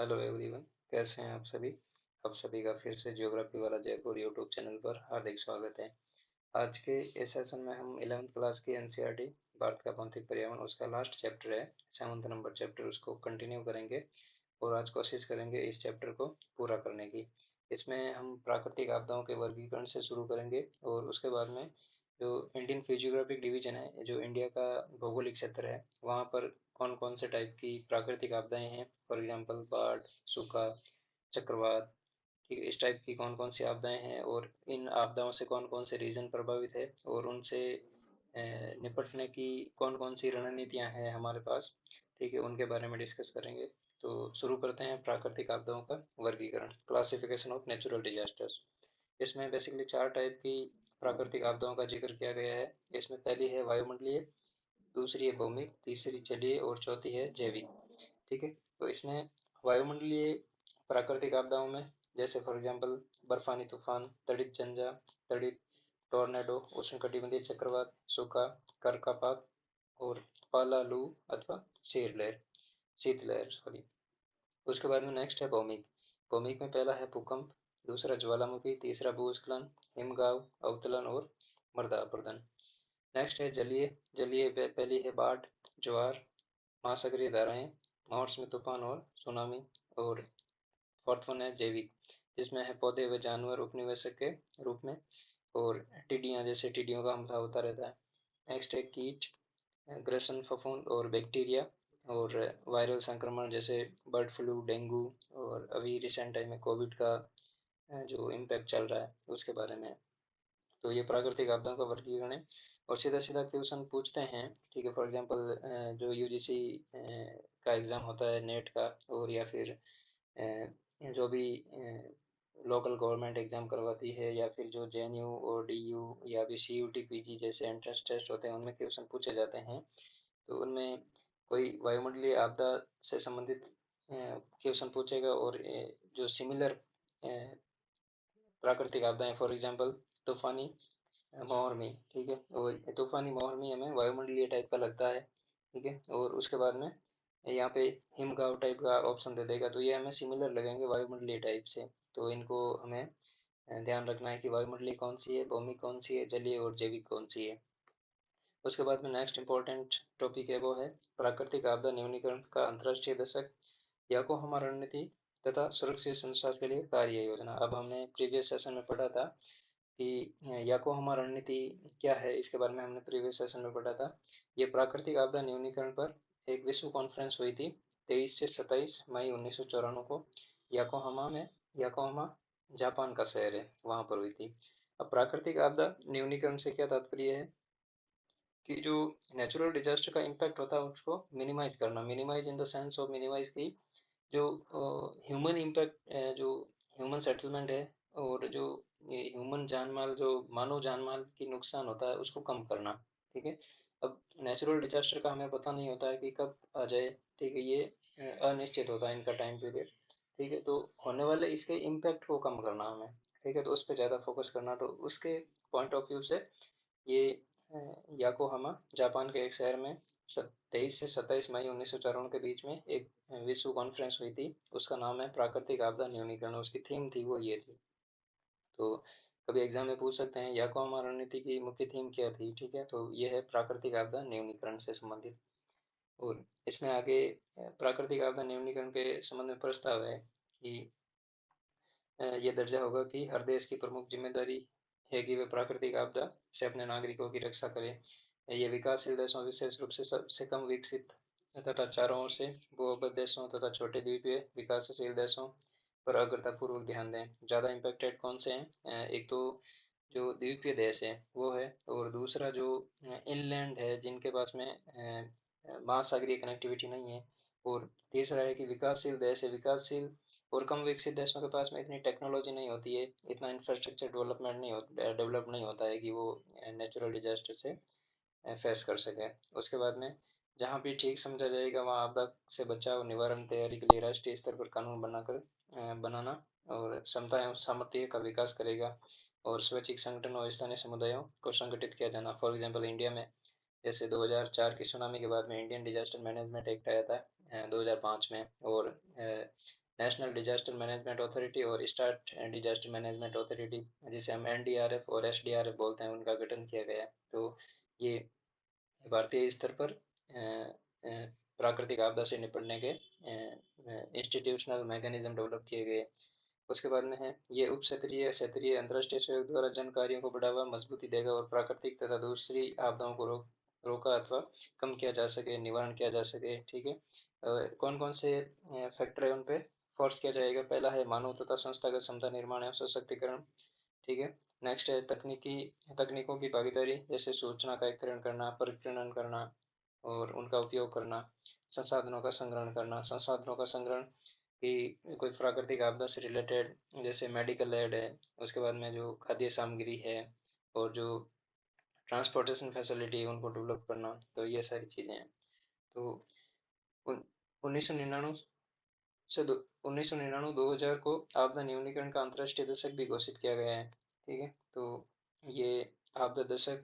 Hello everyone. कैसे हैं आप सभी? आप सभी का फिर से ज्योग्राफी वाला जयपुर यूट्यूब चैनल पर हार्दिक स्वागत है। आज के इस सेशन में हम 11th क्लास की एनसीईआरटी भारत का भौतिक पर्यावरण उसका लास्ट चैप्टर है, 7th नंबर चैप्टर, उसको कंटिन्यू करेंगे और आज कोशिश करेंगे इस चैप्टर को पूरा करने की। इसमें हम प्राकृतिक आपदाओं के वर्गीकरण से शुरू करेंगे और उसके बाद में जो इंडियन फिजियोग्राफिक डिवीजन है, जो इंडिया का भौगोलिक क्षेत्र है, वहाँ पर कौन कौन से टाइप की प्राकृतिक आपदाएं हैं, फॉर एग्जांपल बाढ़, सूखा, चक्रवात, ठीक है, इस टाइप की कौन कौन सी आपदाएं हैं और इन आपदाओं से कौन कौन से रीजन प्रभावित है और उनसे निपटने की कौन कौन सी रणनीतियां हैं हमारे पास, ठीक है, उनके बारे में डिस्कस करेंगे। तो शुरू करते हैं प्राकृतिक आपदाओं का वर्गीकरण, क्लासिफिकेशन ऑफ नेचुरल डिजास्टर्स। इसमें बेसिकली चार टाइप की प्राकृतिक आपदाओं का जिक्र किया गया है। इसमें पहली है वायुमंडलीय, दूसरी है भौमिक, तीसरी जलीय और चौथी है जैविक। ठीक है, तो इसमें वायुमंडलीय प्राकृतिक आपदाओं में जैसे फॉर एग्जांपल बर्फानी तूफान, तड़ित झंझा, तड़ित टोर्नेडो, उष्णकटिबंधीय चक्रवात, सूखा, करकापात और पाला लू अथवा शीतलहर सॉरी। उसके बाद में नेक्स्ट है भौमिक। भौमिक में पहला है भूकंप, दूसरा ज्वालामुखी, तीसरा भूस्खलन, हिमगाव, अवतलन और मृदा अपरदन। नेक्स्ट है जलीय। जलीय पहली है बाढ़, ज्वार, महासागरीय धाराएं, मौसमी तूफान और सुनामी। और फोर्थ वन है जैविक, जिसमें है पौधे व जानवर उपनिवेशक के रूप में और टिड्डियां, जैसे टिड्डियों का हमला होता रहता है। नेक्स्ट है कीट, ग्रसन, फफूंद और बैक्टीरिया और वायरल संक्रमण जैसे बर्ड फ्लू, डेंगू और अभी रिसेंट टाइम में कोविड का जो इम्पैक्ट चल रहा है उसके बारे में। तो ये प्राकृतिक आपदाओं का वर्गीकरण है और सीधा सीधा क्वेश्चन पूछते हैं, ठीक है। फॉर एग्जांपल जो यूजीसी का एग्ज़ाम होता है नेट का, और या फिर जो भी लोकल गवर्नमेंट एग्ज़ाम करवाती है, या फिर जो जेएनयू और डीयू या भी सीयूटी पीजी जैसे एंट्रेंस टेस्ट होते हैं, उनमें क्वेश्चन पूछे जाते हैं। तो उनमें कोई वायुमंडलीय आपदा से संबंधित क्वेश्चन पूछेगा और जो सिमिलर प्राकृतिक आपदाएं, फॉर एग्जांपल तूफानी मौसमी, ठीक है, और तूफानी मौसमी हमें वायुमंडलीय टाइप का लगता है, ठीक है। और उसके बाद में यहाँ पे हिमगाव टाइप का ऑप्शन दे देगा, तो ये हमें सिमिलर लगेंगे वायुमंडलीय टाइप से। तो इनको हमें ध्यान रखना है कि वायुमंडलीय कौन सी है, भौमिक कौन सी है, जलीय और जैविक कौन सी है। उसके बाद में नेक्स्ट इंपॉर्टेंट टॉपिक है वो है प्राकृतिक आपदा न्यूनीकरण का अंतर्राष्ट्रीय दशक, याकोहामा रणनीति तथा सुरक्षित संचार के लिए कार्य योजना। अब हमने प्रीवियस सेशन में पढ़ा था कि याकोहामा रणनीति क्या है, इसके बारे में हमने प्रीवियस सेशन में पढ़ा था। ये प्राकृतिक आपदा न्यूनीकरण पर एक विश्व कॉन्फ्रेंस हुई थी 23 से 27 मई 1994 को याकोहामा में। याकोहामा जापान का शहर है, वहां पर हुई थी। अब प्राकृतिक आपदा न्यूनीकरण से क्या तात्पर्य है कि जो नेचुरल डिजास्टर का इम्पैक्ट होता है उसको मिनिमाइज करना, minimise in the sense of minimise की जो ह्यूमन इम्पैक्ट, जो ह्यूमन सेटलमेंट है और जो ये ह्यूमन जानमाल, जो मानव जानमाल की नुकसान होता है उसको कम करना, ठीक है। अब नेचुरल डिजास्टर का हमें पता नहीं होता है कि कब आ जाए, ठीक है, ये अनिश्चित होता है इनका टाइम पीरियड, ठीक है। तो होने वाले इसके इम्पैक्ट को कम करना हमें, ठीक है, तो उस पर ज़्यादा फोकस करना। तो उसके पॉइंट ऑफ व्यू से ये याकोहामा जापान के एक शहर में 23 से 27 मई 1994 के बीच में एक विश्व कॉन्फ्रेंस हुई थी। उसका नाम है प्राकृतिक आपदा न्यूनीकरण, उसकी थीम थी वो ये थी। तो कभी एग्जाम में पूछ सकते हैं याकोहामा रणनीति की मुख्य थीम क्या थी, ठीक है, तो ये है प्राकृतिक आपदा न्यूनीकरण से संबंधित। और इसमें आगे प्राकृतिक आपदा न्यूनीकरण के संबंध में प्रस्ताव है कि ये दर्जा होगा कि हर देश की प्रमुख जिम्मेदारी है कि वे प्राकृतिक आपदा से अपने नागरिकों की रक्षा करें। ये विकासशील देशों, विशेष रूप से सबसे कम विकसित तथा चारों ओर से भूअवबद्ध देशों तथा छोटे द्वीपीय विकासशील देशों पर अग्रतापूर्वक ध्यान दें। ज़्यादा इम्पेक्टेड कौन से हैं? एक तो जो द्वीपीय देश है वो है, और दूसरा जो इनलैंड है जिनके पास में महासागरीय कनेक्टिविटी नहीं है, और तीसरा है कि विकासशील देश है। विकासशील और कम विकसित देशों के पास में इतनी टेक्नोलॉजी नहीं होती है, इतना इंफ्रास्ट्रक्चर डेवलपमेंट नहीं होता, डेवलप नहीं होता है कि वो नेचुरल डिजास्टर से फेस कर सके। उसके बाद में जहाँ भी ठीक समझा जाएगा वहाँ आपदा से बचाव निवारण तैयारी के लिए राष्ट्रीय स्तर पर कानून बनाना और क्षमता एवं सामर्थ्य का विकास करेगा, और स्वैच्छिक संगठन और स्थानीय समुदायों को संगठित किया जाना। फॉर एग्जाम्पल इंडिया में जैसे 2004 की सुनामी के बाद में इंडियन डिजास्टर मैनेजमेंट एक्ट आया था 2005 में, और नेशनल डिजास्टर मैनेजमेंट अथॉरिटी और स्टेट डिजास्टर मैनेजमेंट अथॉरिटी, जिसे हम एनडीआरएफ और एसडीआरएफ बोलते हैं, उनका गठन किया गया है। तो ये भारतीय स्तर पर प्राकृतिक आपदा से निपटने के इंस्टीट्यूशनल मैकेनिज्म डेवलप किए गए। उसके बाद में है, ये उप क्षेत्रीय क्षेत्रीय अंतर्राष्ट्रीय सहयोग द्वारा जन कार्यों को बढ़ावा मजबूती देगा और प्राकृतिक तथा दूसरी आपदाओं को रोका अथवा कम किया जा सके, निवारण किया जा सके। ठीक है, कौन कौन से फैक्टर है उन पे फोर्स किया जाएगा? पहला है मानव तथा संस्थागत क्षमता निर्माण एवं सशक्तिकरण। ठीक है, नेक्स्ट है तकनीकी तकनीकों की भागीदारी, जैसे सूचना का एकत्रीकरण करना, परिक्रमण करना और उनका उपयोग करना। संसाधनों का संग्रहण करना, संसाधनों का संग्रहण कि कोई प्राकृतिक आपदा से रिलेटेड जैसे मेडिकल एड है, उसके बाद में जो खाद्य सामग्री है और जो ट्रांसपोर्टेशन फैसिलिटी है उनको डेवलप करना। तो ये सारी चीज़ें हैं। तो 1999 से 1999-2000 को आपदा न्यूनीकरण का अंतर्राष्ट्रीय दशक भी घोषित किया गया है। ठीक है, तो ये आपदा दशक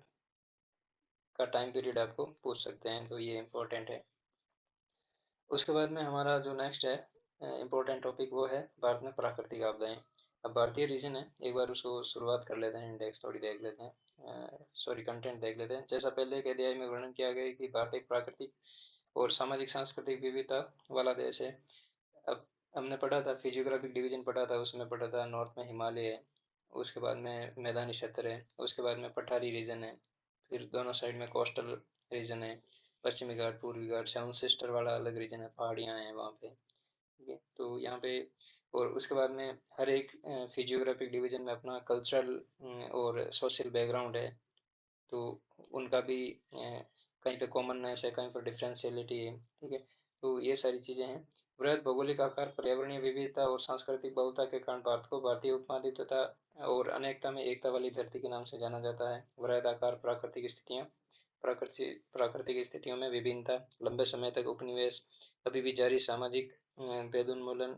का टाइम पीरियड आपको पूछ सकते हैं, तो ये इम्पोर्टेंट है। उसके बाद में हमारा जो नेक्स्ट है इम्पोर्टेंट टॉपिक, वो है भारत में प्राकृतिक आपदाएं। अब भारतीय रीजन है, एक बार उसको शुरुआत कर लेते हैं, इंडेक्स थोड़ी देख लेते हैं, सॉरी कंटेंट देख लेते हैं। जैसा पहले के अध्याय में वर्णन किया गया है कि भारत एक प्राकृतिक और सामाजिक सांस्कृतिक विविधता वाला देश है। अब हमने पढ़ा था, फिजियोग्राफिक डिवीजन पढ़ा था, उसमें पढ़ा था नॉर्थ में हिमालय है, उसके बाद में मैदानी क्षेत्र है, उसके बाद में पठारी रीजन है, फिर दोनों साइड में कोस्टल रीजन है, पश्चिमी घाट, पूर्वी घाट, सेवन सिस्टर वाला अलग रीजन है, पहाड़ियाँ हैं वहाँ पे। ठीक है, तो यहाँ पे और उसके बाद में हर एक फिजियोग्राफिक डिवीजन में अपना कल्चरल और सोशल बैकग्राउंड है। तो उनका भी कहीं पे कॉमननेस है, कहीं पर डिफरेंशियलिटी है। ठीक है, तो ये सारी चीज़ें हैं। वृहद भौगोलिक आकार, पर्यावरणीय विविधता और सांस्कृतिक बहुलता के कारण भारत को भारतीय उपमहाद्वीप तथा और अनेकता में एकता वाली धरती के नाम से जाना जाता है। वृहद आकार, प्राकृतिक स्थितियाँ, प्राकृतिक स्थितियों में विभिन्नता, लंबे समय तक उपनिवेश, अभी भी जारी सामाजिक भेदोन्मूलन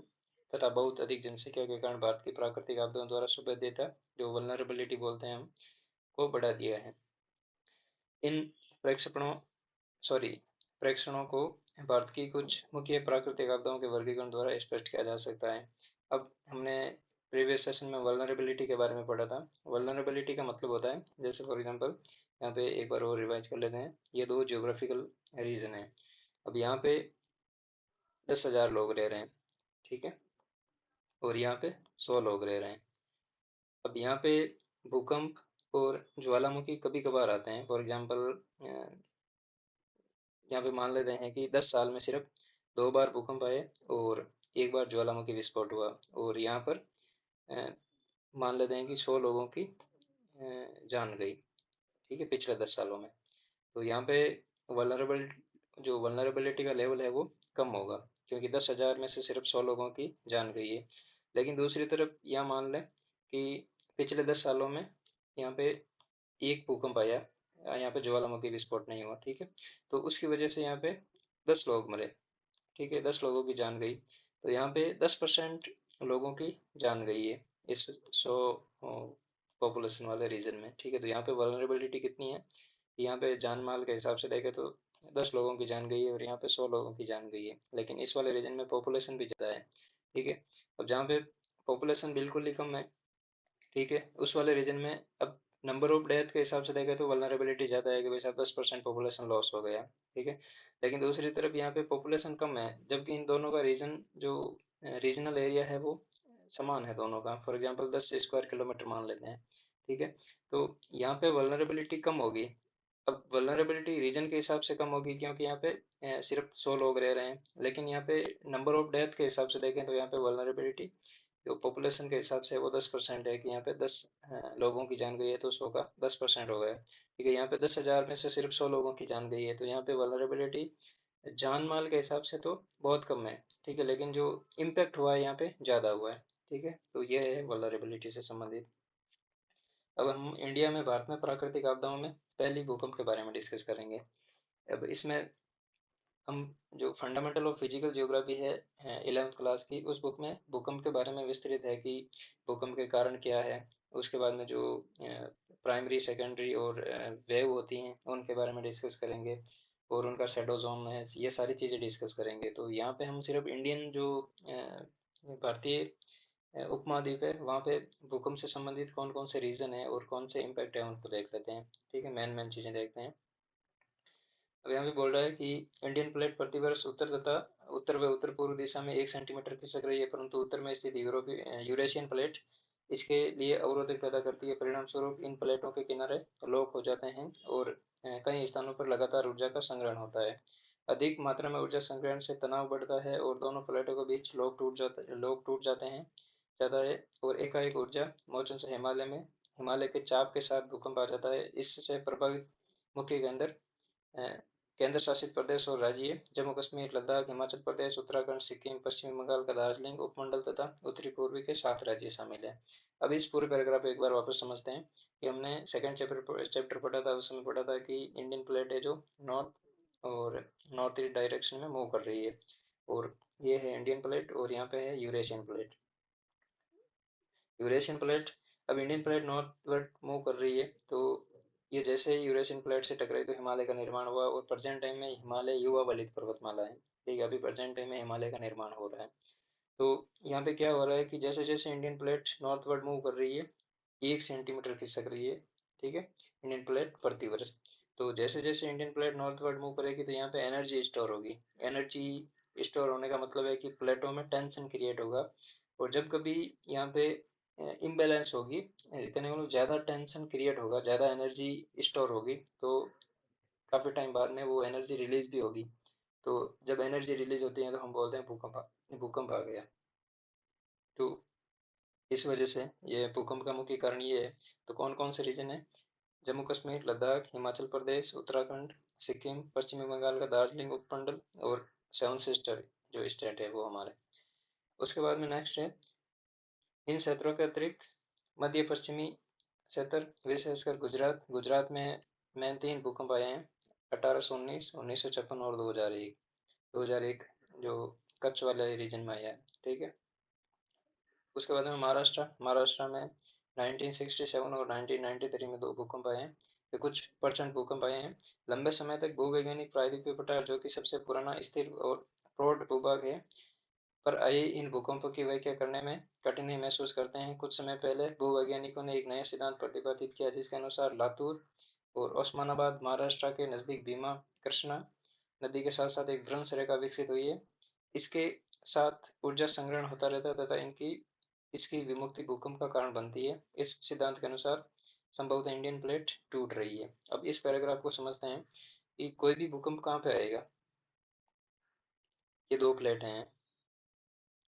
तथा बहुत अधिक जनसंख्या के कारण भारत की प्राकृतिक आपदाओं द्वारा सुभेद्यता, जो वल्नरेबिलिटी बोलते हैं हम, को बढ़ा दिया है। इन प्रेक्षेपणों सॉरी प्रेक्षणों को भारत की कुछ मुख्य प्राकृतिक आपदाओं के वर्गीकरण द्वारा स्पष्ट किया जा सकता है। अब हमने प्रीवियस सेशन में वल्नरेबिलिटी के बारे में पढ़ा था। वल्नरेबिलिटी का मतलब होता है, जैसे फॉर एग्जांपल यहाँ पे एक बार और रिवाइज कर लेते हैं, ये दो जियोग्राफिकल रीजन है। अब यहाँ पे 10,000 लोग रह रहे हैं, ठीक है, और यहाँ पे 100 लोग रह रहे हैं। अब यहाँ पे भूकंप और ज्वालामुखी कभी कभार आते हैं। फॉर एग्जांपल यहाँ पे मान लेते हैं कि 10 साल में सिर्फ 2 बार भूकंप आए और एक बार ज्वालामुखी विस्फोट हुआ, और यहाँ पर अ, मान लेते हैं कि 100 लोगों की जान गई। ठीक है, पिछले 10 सालों में। तो यहाँ पे वल्नरेबल जो वल्नरेबिलिटी का लेवल है वो कम होगा, क्योंकि 10,000 में से सिर्फ 100 लोगों की जान गई है। लेकिन दूसरी तरफ यहाँ मान लें कि पिछले 10 सालों में यहाँ पे एक भूकंप आया, यहाँ पे ज्वालामुखी विस्फोट नहीं हुआ। ठीक है, तो उसकी वजह से यहाँ पे 10 लोग मरे। ठीक है, 10 लोगों की जान गई। तो यहाँ पे 10% लोगों की जान गई है इस 100 पॉपुलेशन वाले रीजन में। ठीक है, तो यहाँ पे वल्नरेबिलिटी कितनी है? यहाँ पे जान माल के हिसाब से देखें तो 10 लोगों की जान गई है और यहाँ पे 100 लोगों की जान गई है, लेकिन इस वाले रीजन में पॉपुलेशन भी ज़्यादा है। ठीक है, अब जहाँ पे पॉपुलेशन बिल्कुल ही कम है, ठीक है, उस वाले रीजन में अब नंबर ऑफ डेथ के हिसाब से देखें तो वल्नरेबिलिटी ज़्यादा है कि भाई साहब 10% पॉपुलेशन लॉस हो गया। ठीक है, लेकिन दूसरी तरफ यहाँ पे पॉपुलेशन कम है, जबकि इन दोनों का रीजन जो रीजनल एरिया है वो समान है दोनों का। फॉर एग्जांपल 10 स्क्वायर किलोमीटर मान लेते हैं। ठीक है, तो यहाँ पे वल्नरेबिलिटी कम होगी। अब वल्नरेबिलिटी रीजन के हिसाब से कम होगी क्योंकि यहाँ पे सिर्फ 100 लोग रह रहे हैं, लेकिन यहाँ पे नंबर ऑफ डेथ के हिसाब से देखें तो यहाँ पे वल्नरेबिलिटी जो पॉपुलेशन के हिसाब से वो 10% है, कि यहाँ पे 10 लोगों की जान गई है तो 100 का 10% हो गया। ठीक है, यहाँ पे 10,000 में से सिर्फ 100 लोगों की जान गई है, तो यहाँ पे वल्नरेबिलिटी जान माल के हिसाब से तो बहुत कम है। ठीक है, लेकिन जो इम्पेक्ट हुआ है यहाँ पे ज़्यादा हुआ है। ठीक है, तो ये है वल्नरेबिलिटी से संबंधित। अब हम इंडिया में भारत में प्राकृतिक आपदाओं में पहली भूकंप के बारे में डिस्कस करेंगे। अब इसमें हम जो फंडामेंटल ऑफ फिजिकल जियोग्राफी है 11th क्लास की, उस बुक में भूकंप के बारे में विस्तृत है कि भूकंप के कारण क्या है। उसके बाद में जो प्राइमरी सेकेंडरी और वेव होती हैं उनके बारे में डिस्कस करेंगे, और उनका शेडो जोन है, ये सारी चीज़ें डिस्कस करेंगे। तो यहाँ पे हम सिर्फ इंडियन जो भारतीय उपमहाद्वीप है, वहाँ पे भूकंप से संबंधित कौन कौन से रीजन है और कौन से इम्पैक्ट है उनको देख लेते हैं। ठीक है, मेन मेन चीज़ें देखते हैं। अब यहाँ पे बोल रहा है कि इंडियन प्लेट प्रतिवर्ष उत्तर तथा उत्तर व उत्तर पूर्व दिशा में 1 सेंटीमीटर खिसक रही है, परंतु उत्तर में स्थित यूरोपीय यूरेशियन प्लेट इसके लिए अवरोधक पैदा करती है। परिणाम स्वरूप इन प्लेटों के किनारे लॉक हो जाते हैं और कई स्थानों पर लगातार ऊर्जा का संग्रहण होता है। अधिक मात्रा में ऊर्जा संग्रहण से तनाव बढ़ता है और दोनों प्लेटों के बीच लॉक टूट जाते हैं जाता है और एकाएक ऊर्जा मोचन से हिमालय के चाप के साथ भूकंप आ जाता है। इससे प्रभावित मुख्य अ, केंद्र शासित प्रदेश और राज्य जम्मू कश्मीर, लद्दाख, हिमाचल प्रदेश, उत्तराखंड, सिक्किम, पश्चिमी बंगाल का दार्जिलिंग उपमंडल तथा उत्तरी पूर्वी के 7 राज्य शामिल हैं। अब इस पूरे पैराग्राफ को एक बार वापस समझते हैं कि हमने सेकंड चैप्टर पढ़ा था, उसमें पढ़ा था कि इंडियन प्लेट है जो नॉर्थ और नॉर्थ ईस्ट डायरेक्शन में मूव कर रही है, और ये है इंडियन प्लेट और यहाँ पे है यूरेशियन प्लेट। यूरेशियन प्लेट, अब इंडियन प्लेट नॉर्थवर्ड मूव कर रही है, तो ये जैसे ही यूरेशियन प्लेट से टकराई तो हिमालय का निर्माण हुआ, और प्रेजेंट टाइम में हिमालय युवा वलित पर्वतमाला है। ठीक है, अभी प्रेजेंट टाइम में हिमालय का निर्माण हो रहा है। तो यहाँ पे क्या हो रहा है कि जैसे जैसे इंडियन प्लेट नॉर्थवर्ड मूव कर रही है, 1 सेंटीमीटर खिसक रही है। ठीक है, इंडियन प्लेट प्रतिवर्ष। तो जैसे जैसे इंडियन प्लेट नॉर्थवर्ड मूव करेगी तो यहाँ पे एनर्जी स्टोर होगी। एनर्जी स्टोर होने का मतलब है कि प्लेटों में टेंशन क्रिएट होगा, और जब कभी यहाँ पे इम्बैलेंस होगी, कहने का मतलब ज़्यादा टेंशन क्रिएट होगा, ज़्यादा एनर्जी स्टोर होगी, तो काफ़ी टाइम बाद में वो एनर्जी रिलीज भी होगी। तो जब एनर्जी रिलीज होती है तो हम बोलते हैं भूकंप आ गया। तो इस वजह से ये भूकंप का मुख्य कारण ये है। तो कौन कौन से रीजन है? जम्मू कश्मीर, लद्दाख, हिमाचल प्रदेश, उत्तराखंड, सिक्किम, पश्चिमी बंगाल का दार्जिलिंग उपमंडल और सेवन सिस्टर जो स्टेट है वो हमारे। उसके बाद में नेक्स्ट है, इन क्षेत्रों के अतिरिक्त मध्य पश्चिमी क्षेत्र, विशेषकर गुजरात में मेन 3 भूकंप आए हैं: 1819, 1956 और 2001 जो कच्छ वाले रीजन में आया है। ठीक है, उसके बाद में महाराष्ट्र में 1967 और 1993 में 2 भूकंप आए हैं। ये कुछ परसेंट भूकंप आए हैं। लंबे समय तक भूवैज्ञानिक प्रायद्वीपीय पठार, जो कि सबसे पुराना स्थिर और प्रौढ़ भूभाग है, पर आए इन भूकंपों की व्याख्या करने में कठिनाई महसूस करते हैं। कुछ समय पहले भूवैज्ञानिकों ने एक नया सिद्धांत प्रतिपादित किया, जिसके अनुसार लातूर और ओस्मानाबाद महाराष्ट्र के नजदीक भीमा कृष्णा नदी के साथ साथ एक भ्रंश रेखा विकसित हुई है। इसके साथ ऊर्जा संग्रहण होता रहता है तथा इनकी इसकी विमुक्ति भूकंप का कारण बनती है। इस सिद्धांत के अनुसार संभवतः इंडियन प्लेट टूट रही है। अब इस पैराग्राफ को समझते हैं कि कोई भी भूकंप कहाँ पे आएगा। ये 2 प्लेट हैं,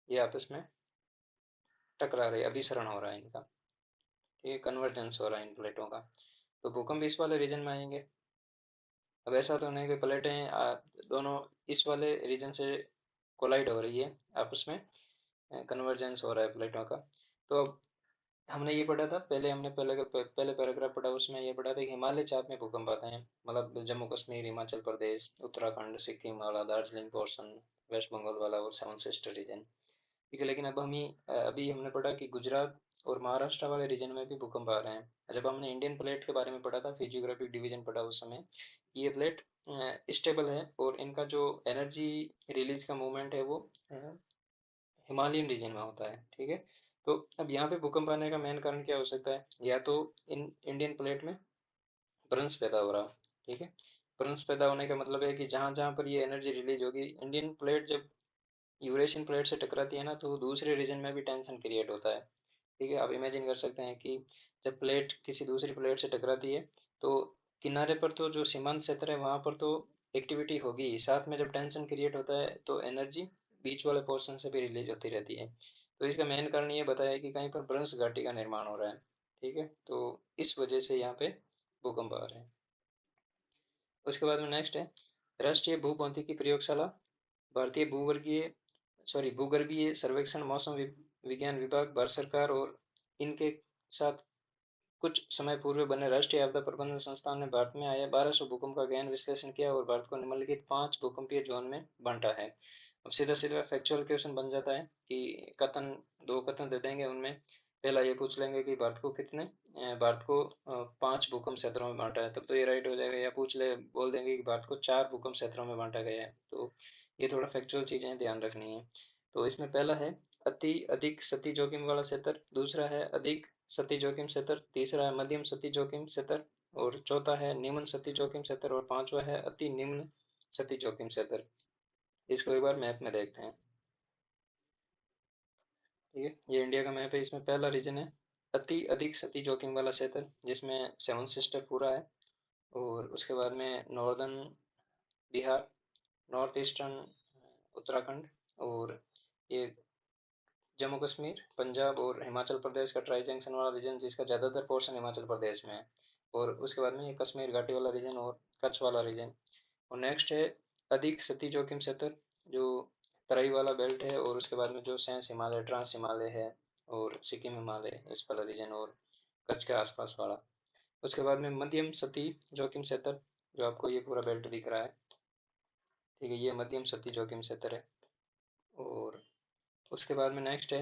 ये आपस में टकरा रहे, अभिसरण हो रहा है इनका। ठीक है, कन्वर्जेंस हो रहा है इन प्लेटों का, तो भूकंप इस वाले रीजन में आएंगे। अब ऐसा तो नहीं कि प्लेटें दोनों इस वाले रीजन से कोलाइड हो रही है, आपस में कन्वर्जेंस हो रहा है प्लेटों का। तो अब हमने ये पढ़ा था, पहले पैराग्राफ पढ़ा, उसमें ये पढ़ा था कि हिमालय चाप में भूकंप आते हैं, मतलब जम्मू कश्मीर, हिमाचल प्रदेश, उत्तराखंड, सिक्किम वाला, दार्जिलिंग पोर्शन, वेस्ट बंगाल वाला और सेवन सिस्टर रीजन। ठीक है, लेकिन अभी हमने पढ़ा कि गुजरात और महाराष्ट्र वाले रीजन में भी भूकंप आ रहे हैं। जब हमने इंडियन प्लेट के बारे में पढ़ा था, फिजियोग्राफिक डिवीजन पढ़ा उस समय, ये प्लेट स्टेबल है और इनका जो एनर्जी रिलीज का मूवमेंट है वो हिमालयन रीजन में होता है। ठीक है, तो अब यहाँ पे भूकंप आने का मेन कारण क्या हो सकता है? या तो इन इंडियन प्लेट में भ्रंश पैदा हो रहा। ठीक है, भ्रंश पैदा होने का मतलब है कि जहां जहां पर ये एनर्जी रिलीज होगी, इंडियन प्लेट जब यूरेशियन प्लेट से टकराती है ना, तो दूसरे रीजन में भी टेंशन क्रिएट होता है। ठीक है, आप इमेजिन कर सकते हैं कि जब प्लेट किसी दूसरी प्लेट से टकराती है, तो किनारे पर तो जो सीमांत क्षेत्र है वहां पर तो एक्टिविटी होगी, साथ में जब टेंशन क्रिएट होता है तो एनर्जी बीच वाले पोर्शन से भी रिलीज होती रहती है। तो इसका मेन कारण ये बताया कि कहीं पर भ्रंश घाटी का निर्माण हो रहा है। ठीक है, तो इस वजह से यहाँ पे भूकंप आ रहे हैं। उसके बाद में नेक्स्ट है, राष्ट्रीय भूभौतिकी प्रयोगशाला, भारतीय भूगर्भीय सर्वेक्षण, मौसम विज्ञान विभाग, भारत सरकार और इनके साथ कुछ समय पूर्व बने राष्ट्रीय आपदा प्रबंधन संस्थान ने भारत में आए 1200 भूकंप का गहन विश्लेषण किया और भारत को निम्नलिखित 5 भूकंपीय जोन में बांटा है। अब सीधा सीधा फैक्चुअल क्वेश्चन बन जाता है कि कथन, 2 कथन दे देंगे, उनमें पहला ये पूछ लेंगे कि भारत को 5 भूकंप क्षेत्रों में बांटा है, तब तो ये राइट हो जाएगा। या बोल देंगे कि भारत को 4 भूकंप क्षेत्रों में बांटा गया है। तो ये थोड़ा फैक्चुअल चीजें ध्यान रखनी है। तो इसमें पहला है, अति अधिक क्षति जोखिम वाला क्षेत्र, दूसरा है अधिक क्षति जोखिम क्षेत्र, तीसरा है मध्यम क्षति जोखिम क्षेत्र, और चौथा है निम्न क्षति जोखिम क्षेत्र, और पांचवा है अति निम्न क्षति जोखिम क्षेत्र। इसको एक बार मैप में देखते हैं। ठीक है, ये इंडिया का मैप है। इसमें पहला रीजन है अति अधिक क्षति जोखिम वाला क्षेत्र, जिसमें सेवन सिस्टर पूरा है, और उसके बाद में northern Bihar, north eastern Uttarakhand, और ये जम्मू कश्मीर, पंजाब और हिमाचल प्रदेश का ट्राई जंक्शन वाला रीजन, जिसका ज़्यादातर पोर्शन हिमाचल प्रदेश में है। और उसके बाद में ये कश्मीर घाटी वाला रीजन और कच्छ वाला रीजन। और नेक्स्ट है अधिक क्षति जोखिम क्षेत्र, जो तराई वाला बेल्ट है, और उसके बाद में जो सैंस हिमालय, ट्रांस हिमालय है, और सिक्किम हिमालय, इस वाला रीजन, और कच्छ के आसपास वाला। उसके बाद में मध्यम क्षति जोखिम क्षेत्र, जो आपको ये पूरा बेल्ट दिख रहा है, ठीक है, ये मध्यम क्षति जोखिम क्षेत्र है। और उसके बाद में नेक्स्ट है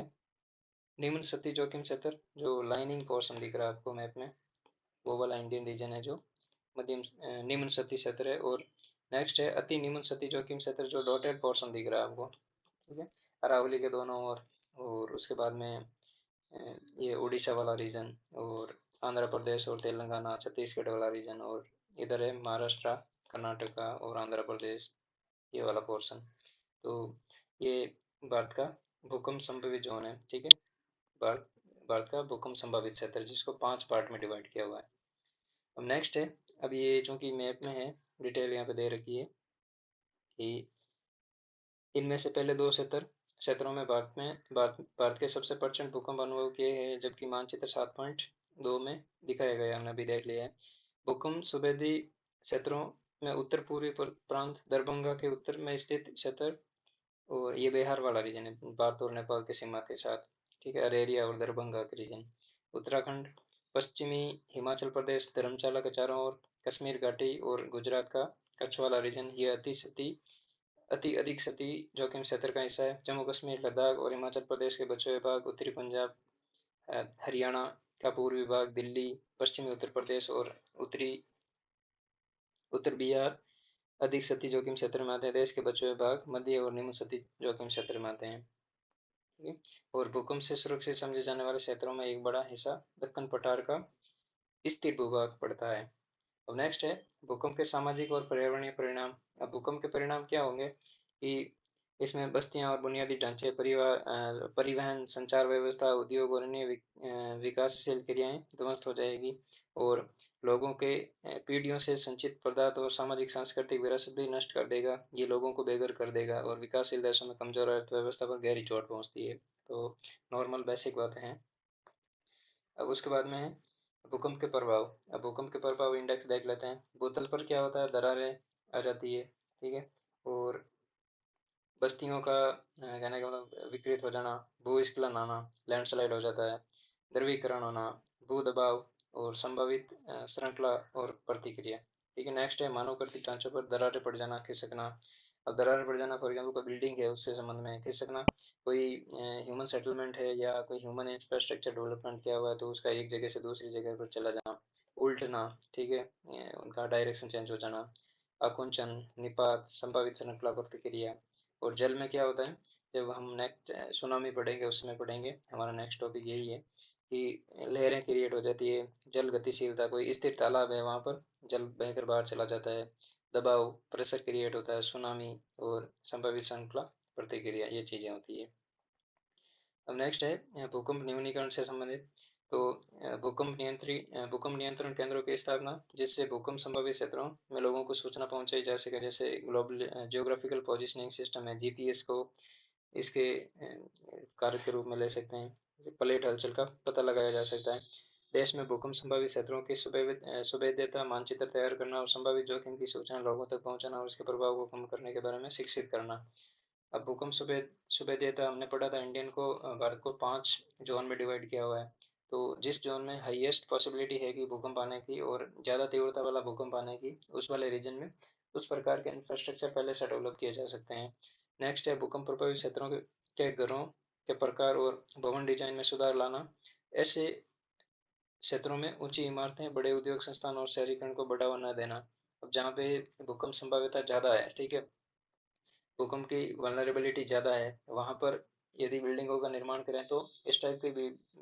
निम्न क्षति जोखिम क्षेत्र, जो लाइनिंग पोर्शन दिख रहा है आपको मैप में, वो वाला इंडियन रीजन है जो मध्यम निम्न क्षति क्षेत्र है। और नेक्स्ट है अति निम्न क्षति जोखिम क्षेत्र, जो डॉटेड पोर्शन दिख रहा है आपको, ठीक है, अरावली के दोनों ओर। और उसके बाद में ये उड़ीसा वाला रीजन, और आंध्र प्रदेश और तेलंगाना छत्तीसगढ़ वाला रीजन, और इधर है महाराष्ट्र, कर्नाटका और आंध्र प्रदेश, ये वाला पोर्शन। तो ये भारत का भूकंप संभावित जोन है, ठीक है, भारत भारत का भूकंप संभावित क्षेत्र, जिसको 5 पार्ट में डिवाइड किया हुआ है। अब नेक्स्ट है, अब ये चूंकि मैप में है, डिटेल यहाँ पे दे रखी है कि इनमें से पहले दो क्षेत्रों में भारत के सबसे प्रचंड भूकंप अनुभव किए हैं, जबकि मानचित्र 7.2 में दिखाया गया, हमने अभी देख लिया है। भूकंप संवेदी क्षेत्रों में उत्तर पूर्वी प्रांत, दरभंगा के उत्तर में स्थित क्षेत्र, और ये बिहार वाला रीजन है, भारत और नेपाल के सीमा के साथ, ठीक है, अरेरिया और दरभंगा के रीजन। उत्तराखंड, पश्चिमी हिमाचल प्रदेश, धर्मशाला के चारों ओर, कश्मीर घाटी और गुजरात का कच्छ वाला रीजन, ये अति अधिक क्षति जोखिम क्षेत्र का हिस्सा है। जम्मू कश्मीर, लद्दाख और हिमाचल प्रदेश के बचे हुए भाग, उत्तरी पंजाब, हरियाणा का पूर्वी भाग, दिल्ली, पश्चिमी उत्तर प्रदेश और उत्तरी उत्तर बिहार अधिक क्षति जोखिम क्षेत्र में आते हैं। देश के बचे हुए भाग मध्य और निम्न क्षति जोखिम क्षेत्र में आते हैं, ठीक है। और भूकंप से सुरक्षित समझे जाने वाले क्षेत्रों में एक बड़ा हिस्सा दक्कन पठार का स्थिर भूभाग पड़ता है। अब नेक्स्ट है भूकंप के सामाजिक और पर्यावरणीय परिणाम। अब भूकंप के परिणाम क्या होंगे कि इसमें बस्तियां और बुनियादी ढांचे, परिवहन, संचार व्यवस्था, उद्योग और अन्य विकासशील क्रियाएं ध्वस्त हो जाएगी, और लोगों के पीढ़ियों से संचित पदार्थ और सामाजिक सांस्कृतिक विरासत भी नष्ट कर देगा। ये लोगों को बेघर कर देगा, और विकासशील देशों में कमजोर अर्थव्यवस्था पर गहरी चोट पहुंचती है। तो नॉर्मल बेसिक बातें हैं। अब उसके बाद में है भूकंप के प्रभाव। अब भूकंप के प्रभाव इंडेक्स देख लेते हैं। भूतल पर क्या होता है, दरारें आ जाती है, ठीक है, और बस्तियों का कहने का मतलब विकृत हो जाना, भूस्खलन आना, लैंडस्लाइड हो जाता है, ध्रुवीकरण होना, भू दबाव और संभावित श्रृंखला और प्रतिक्रिया, ठीक है। नेक्स्ट है मानव कृत ढांचों पर दरारें पड़ जाना, खिसकना। अब दरारें पड़ जाना, फॉर एग्जाम्पल कोई बिल्डिंग है उससे संबंध में, खिसकना कोई ह्यूमन सेटलमेंट है या कोई ह्यूमन इंफ्रास्ट्रक्चर डेवलपमेंट किया हुआ है तो उसका एक जगह से दूसरी जगह पर चला जाना, उल्टना, ठीक है, उनका डायरेक्शन चेंज हो जाना, आकुंचन, निपात, संभावित श्रृंखला प्रतिक्रिया। और जल में क्या होता है, जब हम नेक्स्ट सुनामी पढ़ेंगे उसमें पढ़ेंगे, हमारा नेक्स्ट टॉपिक यही है कि लहरें क्रिएट हो जाती है, जल गतिशीलता, कोई स्थिर तालाब है वहां पर जल बहकर बाहर चला जाता है, दबाव, प्रेशर क्रिएट होता है, सुनामी और संभावित श्रृंखला प्रतिक्रिया, ये चीजें होती है। अब नेक्स्ट है भूकंप न्यूनीकरण से संबंधित। तो भूकंप नियंत्रण केंद्रों की स्थापना, जिससे भूकंप संभावित क्षेत्रों में लोगों को सूचना पहुंचाई जा सके, जैसे ग्लोबल जियोग्राफिकल पोजिशनिंग सिस्टम है, जीपीएस को इसके कार्य के रूप में ले सकते हैं। प्लेट हलचल का पता लगाया जा सकता है। देश में भूकंप संभावित क्षेत्रों की सुभेद्यता मानचित्र तैयार करना, और संभावित जोखिम की सूचना लोगों तक पहुंचाना, और उसके प्रभाव को कम करने के बारे में शिक्षित करना। अब भूकंप सुभेद्यता हमने पढ़ा था, इंडियन को भारत को 5 जोन में डिवाइड किया हुआ है। तो जिस जोन में हाईएस्ट पॉसिबिलिटी है कि भूकंप आने की और ज़्यादा तीव्रता वाला भूकंप आने की, उस वाले रीजन में उस प्रकार के इंफ्रास्ट्रक्चर पहले से डेवलप किए जा सकते हैं। नेक्स्ट है भूकंप प्रभावित क्षेत्रों के घरों के प्रकार और भवन डिजाइन में सुधार लाना। ऐसे क्षेत्रों में ऊंची इमारतें, बड़े उद्योग संस्थान और शहरीकरण को बढ़ावा न देना। अब जहाँ पे भूकंप संभाव्यता ज़्यादा है, ठीक है, भूकंप की वल्नरेबिलिटी ज़्यादा है, वहाँ पर यदि बिल्डिंगों का निर्माण करें तो इस टाइप की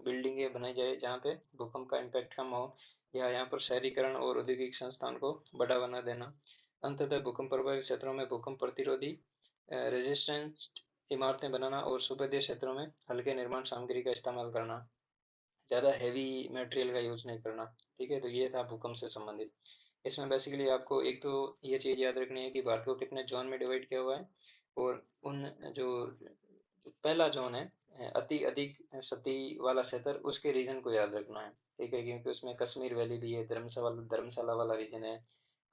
बिल्डिंगें बनाई जाए जहाँ पे भूकंप का इम्पैक्ट कम हो, या यहाँ पर शहरीकरण और औद्योगिक संस्थान को बढ़ावा न देना। अंततः भूकंप प्रभावित क्षेत्रों में भूकंप प्रतिरोधी रेजिस्टेंट इमारतें बनाना और सुभेद्य क्षेत्रों में हल्के निर्माण सामग्री का इस्तेमाल करना, ज़्यादा हैवी मटेरियल का यूज नहीं करना। ठीक है, तो ये था भूकंप से संबंधित। इसमें बेसिकली आपको एक तो ये चीज़ याद रखनी है कि भारत को कितने जोन में डिवाइड किया हुआ है, और उन जो जो पहला जोन है अति अधिक सती वाला क्षेत्र, उसके रीजन को याद रखना है। ठीक है, क्योंकि उसमें कश्मीर वैली भी है, धर्मशाला वाला रीजन है,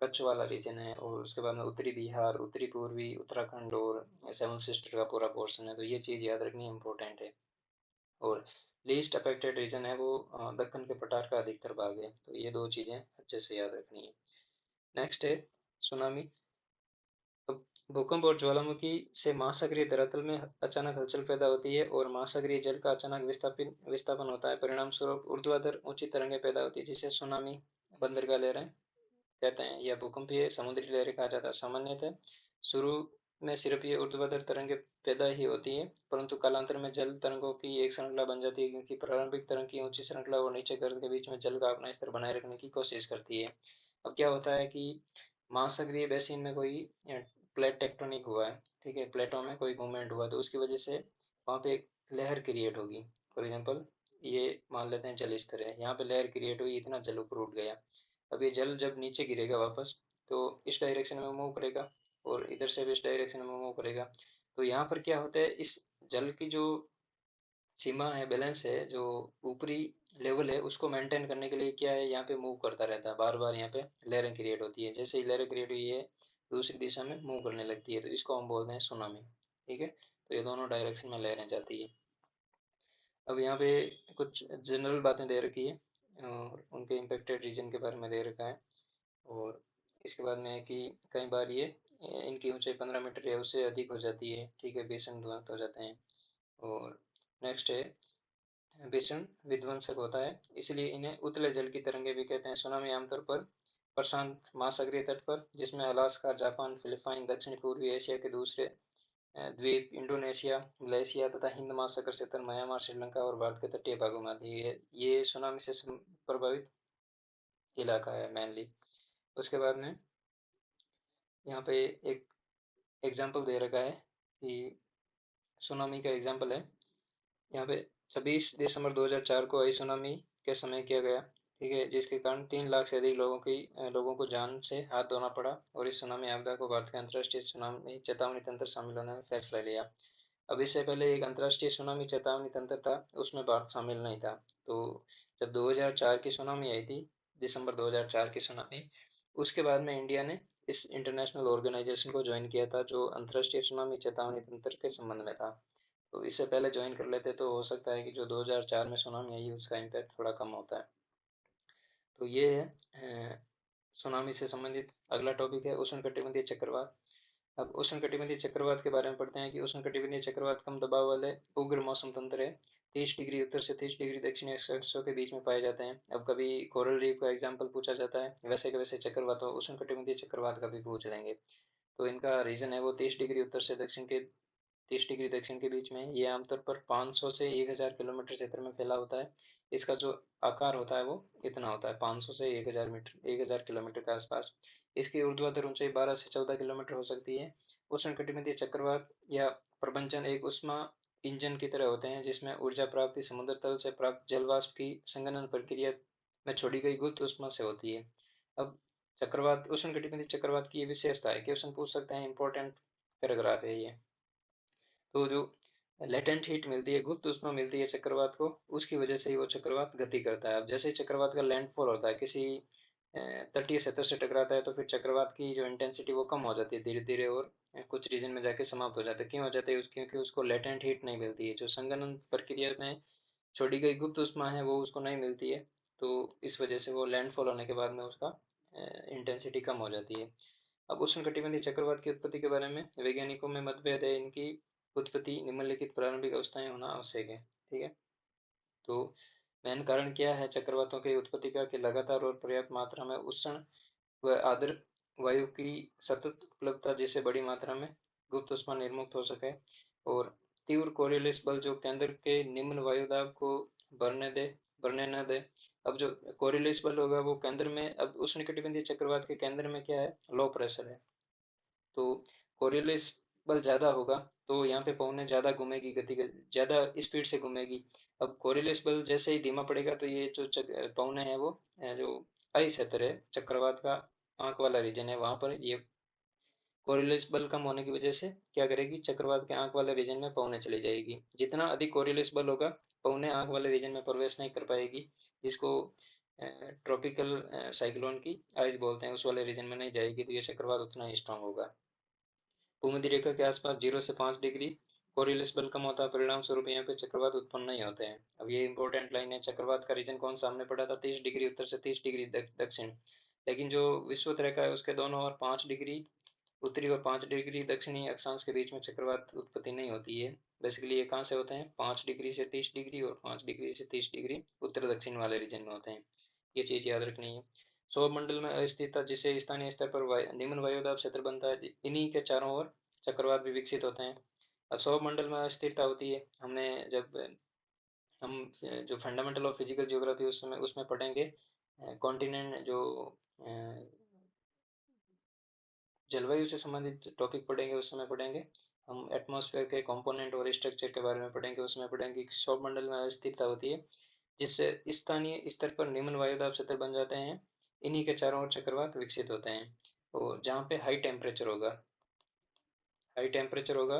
कच्छ वाला रीजन है, और उसके बाद में उत्तरी बिहार, उत्तरी पूर्वी उत्तराखंड और सेवन सिस्टर का पूरा पोर्शन है। तो ये चीज़ याद रखनी इम्पोर्टेंट है। और लीस्ट अफेक्टेड रीजन है वो दक्कन के पठार का अधिकतर भाग है। तो ये दो चीज़ें अच्छे से याद रखनी है। नेक्स्ट है सुनामी। अब भूकंप और ज्वालामुखी से महासागरीय धरातल में अचानक हलचल पैदा होती है और महासागरीय जल का अचानक विस्थापन होता है। परिणाम स्वरूप ऊर्ध्वाधर ऊंची तरंगें पैदा होती है, जिसे सुनामी, बंदरगाह लहरें कहते हैं, या भूकंपीय समुद्री लहरें कहा जाता है। सामान्यतः शुरू में सिर्फ ये ऊर्ध्वाधर तरंगें पैदा ही होती है, परंतु कालांतर में जल तरंगों की एक श्रृंखला बन जाती है, क्योंकि प्रारंभिक तरंग की ऊंची श्रृंखला और नीचे गर्त के बीच में जल का अपना स्तर बनाए रखने की कोशिश करती है। अब क्या होता है कि महासागरीय बेसिन में कोई प्लेट टेक्टोनिक हुआ है, ठीक है, प्लेटों में कोई मूवमेंट हुआ, तो उसकी वजह से वहाँ पे एक लहर क्रिएट होगी। फॉर एग्जांपल ये मान लेते हैं जल स्तर है, यहाँ पे लहर क्रिएट हुई, इतना जल ऊपर उठ गया। अब ये जल जब नीचे गिरेगा वापस, तो इस डायरेक्शन में मूव करेगा, और इधर से भी इस डायरेक्शन में मूव करेगा। तो यहाँ पर क्या होता है, इस जल की जो सीमा है, बैलेंस है, जो ऊपरी लेवल है, उसको मेंटेन करने के लिए क्या है, यहाँ पे मूव करता रहता है, बार बार यहाँ पे लहरें क्रिएट होती है। जैसे ही लहरें क्रिएट हुई है, दूसरी दिशा में मूव करने लगती है, तो इसको हम बोलते हैं सुनामी। ठीक है, तो ये दोनों डायरेक्शन में लहरें जाती है। अब यहाँ पे कुछ जनरल बातें दे रखी है और उनके इम्पेक्टेड रीजन के बारे में दे रखा है। और इसके बाद में है कि कई बार ये इनकी ऊंचाई 15 मीटर या उससे अधिक हो जाती है। ठीक है, भीषण ध्वस्त हो जाते हैं। और नेक्स्ट है भीषण विध्वंसक होता है, इसलिए इन्हें उतले जल की तरंगे भी कहते हैं। सुनामी आमतौर पर प्रशांत महासागरीय तट पर, जिसमें अलास्का, जापान, फिलीपाइन, दक्षिण पूर्वी एशिया के दूसरे द्वीप, इंडोनेशिया, मलेशिया तथा हिंद महासागर क्षेत्र, म्यांमार, श्रीलंका और भारत के तटीय भागों में आती है। ये सुनामी से प्रभावित इलाका है मेनली। उसके बाद में यहाँ पे एक एग्जाम्पल दे रखा है कि सुनामी का एग्जाम्पल है यहाँ पे। 26 दिसंबर 2004 को आई सुनामी के समय किया गया। ठीक है, जिसके कारण 3 लाख से अधिक लोगों को जान से हाथ धोना पड़ा, और इस सुनामी आपदा को भारत के अंतर्राष्ट्रीय सुनामी चेतावनी तंत्र शामिल होने में फैसला लिया। अब इससे पहले एक अंतर्राष्ट्रीय सुनामी चेतावनी तंत्र था, उसमें भारत शामिल नहीं था। तो जब 2004 की सुनामी आई थी, दिसंबर 2004 की सुनामी, उसके बाद में इंडिया ने इस इंटरनेशनल ऑर्गेनाइजेशन को ज्वाइन किया था, जो अंतर्राष्ट्रीय सुनामी चेतावनी तंत्र के संबंध में था। तो इससे पहले ज्वाइन कर लेते तो हो सकता है कि जो 2004 में सुनामी आई उसका इम्पैक्ट थोड़ा कम होता है। तो ये है सुनामी से संबंधित। अगला टॉपिक है उष्णकटिबंधीय चक्रवात। अब उष्णकटिबंधीय चक्रवात के बारे में पढ़ते हैं कि उष्णकटिबंधीय चक्रवात कम दबाव वाले उग्र मौसम तंत्र है। 30 डिग्री उत्तर से 30 डिग्री दक्षिणी अक्षों के बीच में पाए जाते हैं। अब कभी कोरल रीफ का एग्जाम्पल पूछा जाता है, वैसे के वैसे चक्रवात उष्णकटिबंधीय चक्रवात का भी पूछ लेंगे। तो इनका रीजन है वो 30 डिग्री उत्तर से दक्षिण के 30 डिग्री दक्षिण के बीच में। ये आमतौर पर 500 से 1000 किलोमीटर क्षेत्र में फैला होता है। इसका जो आकार होता है वो इतना होता है, 500 से 1000 मीटर, 1000 किलोमीटर के आसपास। इसकी ऊर्ध्वाधर ऊंचाई 12 से 14 किलोमीटर हो सकती है। उष्णकटिबंधीय चक्रवात या प्रभंजन एक उष्मा इंजन की तरह होते हैं, जिसमें ऊर्जा प्राप्ति समुद्र तल से प्राप्त जलवाष्प की संघनन प्रक्रिया में छोड़ी गई गुप्त उष्मा से होती है। अब चक्रवात, उष्णकटिबंधीय चक्रवात की ये विशेषता है, क्वेश्चन पूछ सकते हैं, इंपॉर्टेंट पैराग्राफ है ये। तो जो लेटेंट हीट मिलती है, गुप्त उष्मा मिलती है चक्रवात को, उसकी वजह से ही वो चक्रवात गति करता है। अब जैसे ही चक्रवात का लैंडफॉल होता है, किसी तटीय सतह से टकराता है, तो फिर चक्रवात की जो इंटेंसिटी वो कम हो जाती है धीरे धीरे, और कुछ रीजन में जाके समाप्त हो जाता है। क्यों हो जाता है? क्योंकि उसको लेटेंट हीट नहीं मिलती है, जो संघनन प्रक्रिया में छोड़ी गई गुप्त उष्मा है वो उसको नहीं मिलती है। तो इस वजह से वो लैंडफॉल होने के बाद में उसका इंटेंसिटी कम हो जाती है। अब उष्णकटिबंधीय चक्रवात की उत्पत्ति के बारे में वैज्ञानिकों में मतभेद है। इनकी उत्पत्ति निम्नलिखित प्रारंभिक अवस्थाएं होना आवश्यक है। ठीक है, तो मेन कारण क्या है चक्रवातों की उत्पत्ति का, कि लगातार और पर्याप्त मात्रा में उष्ण व आर्द्र वायु की सतत उपलब्धता, जिससे बड़ी मात्रा में गुप्त उष्मा निर्मुक्त हो सके। और तीव्र कोरियोलिस बल जो केंद्र के निम्न वायुदाब को भरने दे भरने न दे। अब जो कोरियोलिस बल होगा वो केंद्र में, अब उष्णकटिबंधीय चक्रवात के केंद्र में क्या है, लो प्रेशर है, तो कोरियोलिस बल ज्यादा होगा तो यहाँ पे पवनें ज्यादा घूमेगी, गति ज्यादा स्पीड से घूमेगी। अब कोरियोलिस बल जैसे ही धीमा पड़ेगा तो ये जो पवनें हैं वो जो आई क्षेत्र है, चक्रवात का आंख वाला रीजन है, वहां पर ये कोरियोलिस बल कम होने की वजह से क्या करेगी, चक्रवात के आंख वाले रीजन में पवने चली जाएगी। जितना अधिक कोरियोलिस बल होगा, पवने आंख वाले रीजन में प्रवेश नहीं कर पाएगी, जिसको ट्रॉपिकल साइक्लोन की आइज बोलते हैं, उस वाले रीजन में नहीं जाएगी, तो ये चक्रवात उतना ही स्ट्रांग होगा। भूमध्य रेखा के आसपास 0 से 5 डिग्री कोरियोलिस बल कम होता है, परिणाम स्वरूप यहाँ पे चक्रवात उत्पन्न नहीं होते हैं। अब ये इंपॉर्टेंट लाइन है, चक्रवात का रीजन कौन सा हमने पढ़ा था, 30 डिग्री उत्तर से 30 डिग्री दक्षिण। लेकिन जो विषुवत रेखा है उसके दोनों ओर 5 डिग्री उत्तरी और 5 डिग्री दक्षिणी अक्षांश के बीच में चक्रवात उत्पत्ति नहीं होती है। बेसिकली ये कहाँ से होते हैं, 5 डिग्री से 30 डिग्री और 5 डिग्री से 30 डिग्री उत्तर दक्षिण वाले रीजन में होते हैं। ये चीज याद रखनी है। सौर मंडल में अस्थिरता जिसे स्थानीय स्तर पर निम्न वायुदाब क्षेत्र बनता है, इन्हीं के चारों ओर चक्रवात भी विकसित होते हैं। अब सौर मंडल में अस्थिरता होती है, हमने जब हम जो फंडामेंटल ऑफ फिजिकल जियोग्राफी उस समय उसमें पढ़ेंगे, कॉन्टिनेंट जो जलवायु से संबंधित टॉपिक पढ़ेंगे उस समय पढ़ेंगे। हम एटमॉस्फेयर के कंपोनेंट और स्ट्रक्चर के बारे में पढ़ेंगे, उसमें पढ़ेंगे कि सौर मंडल में अस्थिरता होती है जिससे स्थानीय स्तर पर निम्न वायुदाब क्षेत्र बन जाते हैं, इन्हीं के चारों ओर चक्रवात विकसित होते हैं। और जहाँ पे हाई टेम्परेचर होगा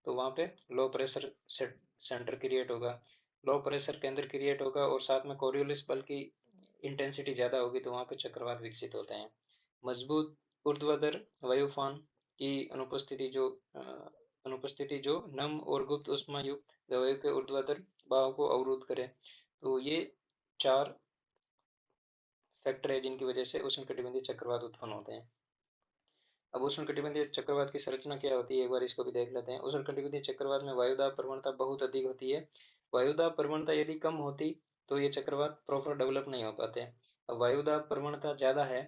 तो वहाँ पे लो प्रेशर सेंटर क्रिएट होगा, लो प्रेशर केंद्र क्रिएट होगा, और साथ में कोरियोलिस बल की इंटेंसिटी ज़्यादा होगी तो वहाँ पे चक्रवात विकसित होते हैं। मजबूत ऊर्ध्वाधर वायुफान की अनुपस्थिति जो नम और गुप्त उष्मा युक्त वायु के ऊर्ध्वाधर बहाव को अवरुद्ध करे। तो ये 4 फैक्टर है जिनकी वजह से उष्णकटिबंधीय चक्रवात उत्पन्न होते हैं। अब उष्णकटिबंधीय चक्रवात की संरचना क्या होती है, एक बार इसको भी देख लेते हैं। उष्णकटिबंधीय चक्रवात में वायुदाब प्रवणता बहुत अधिक होती है। वायुदाब प्रवणता यदि कम होती तो ये चक्रवात प्रॉपर डेवलप नहीं हो पाते। अब वायुदाब प्रवणता ज्यादा है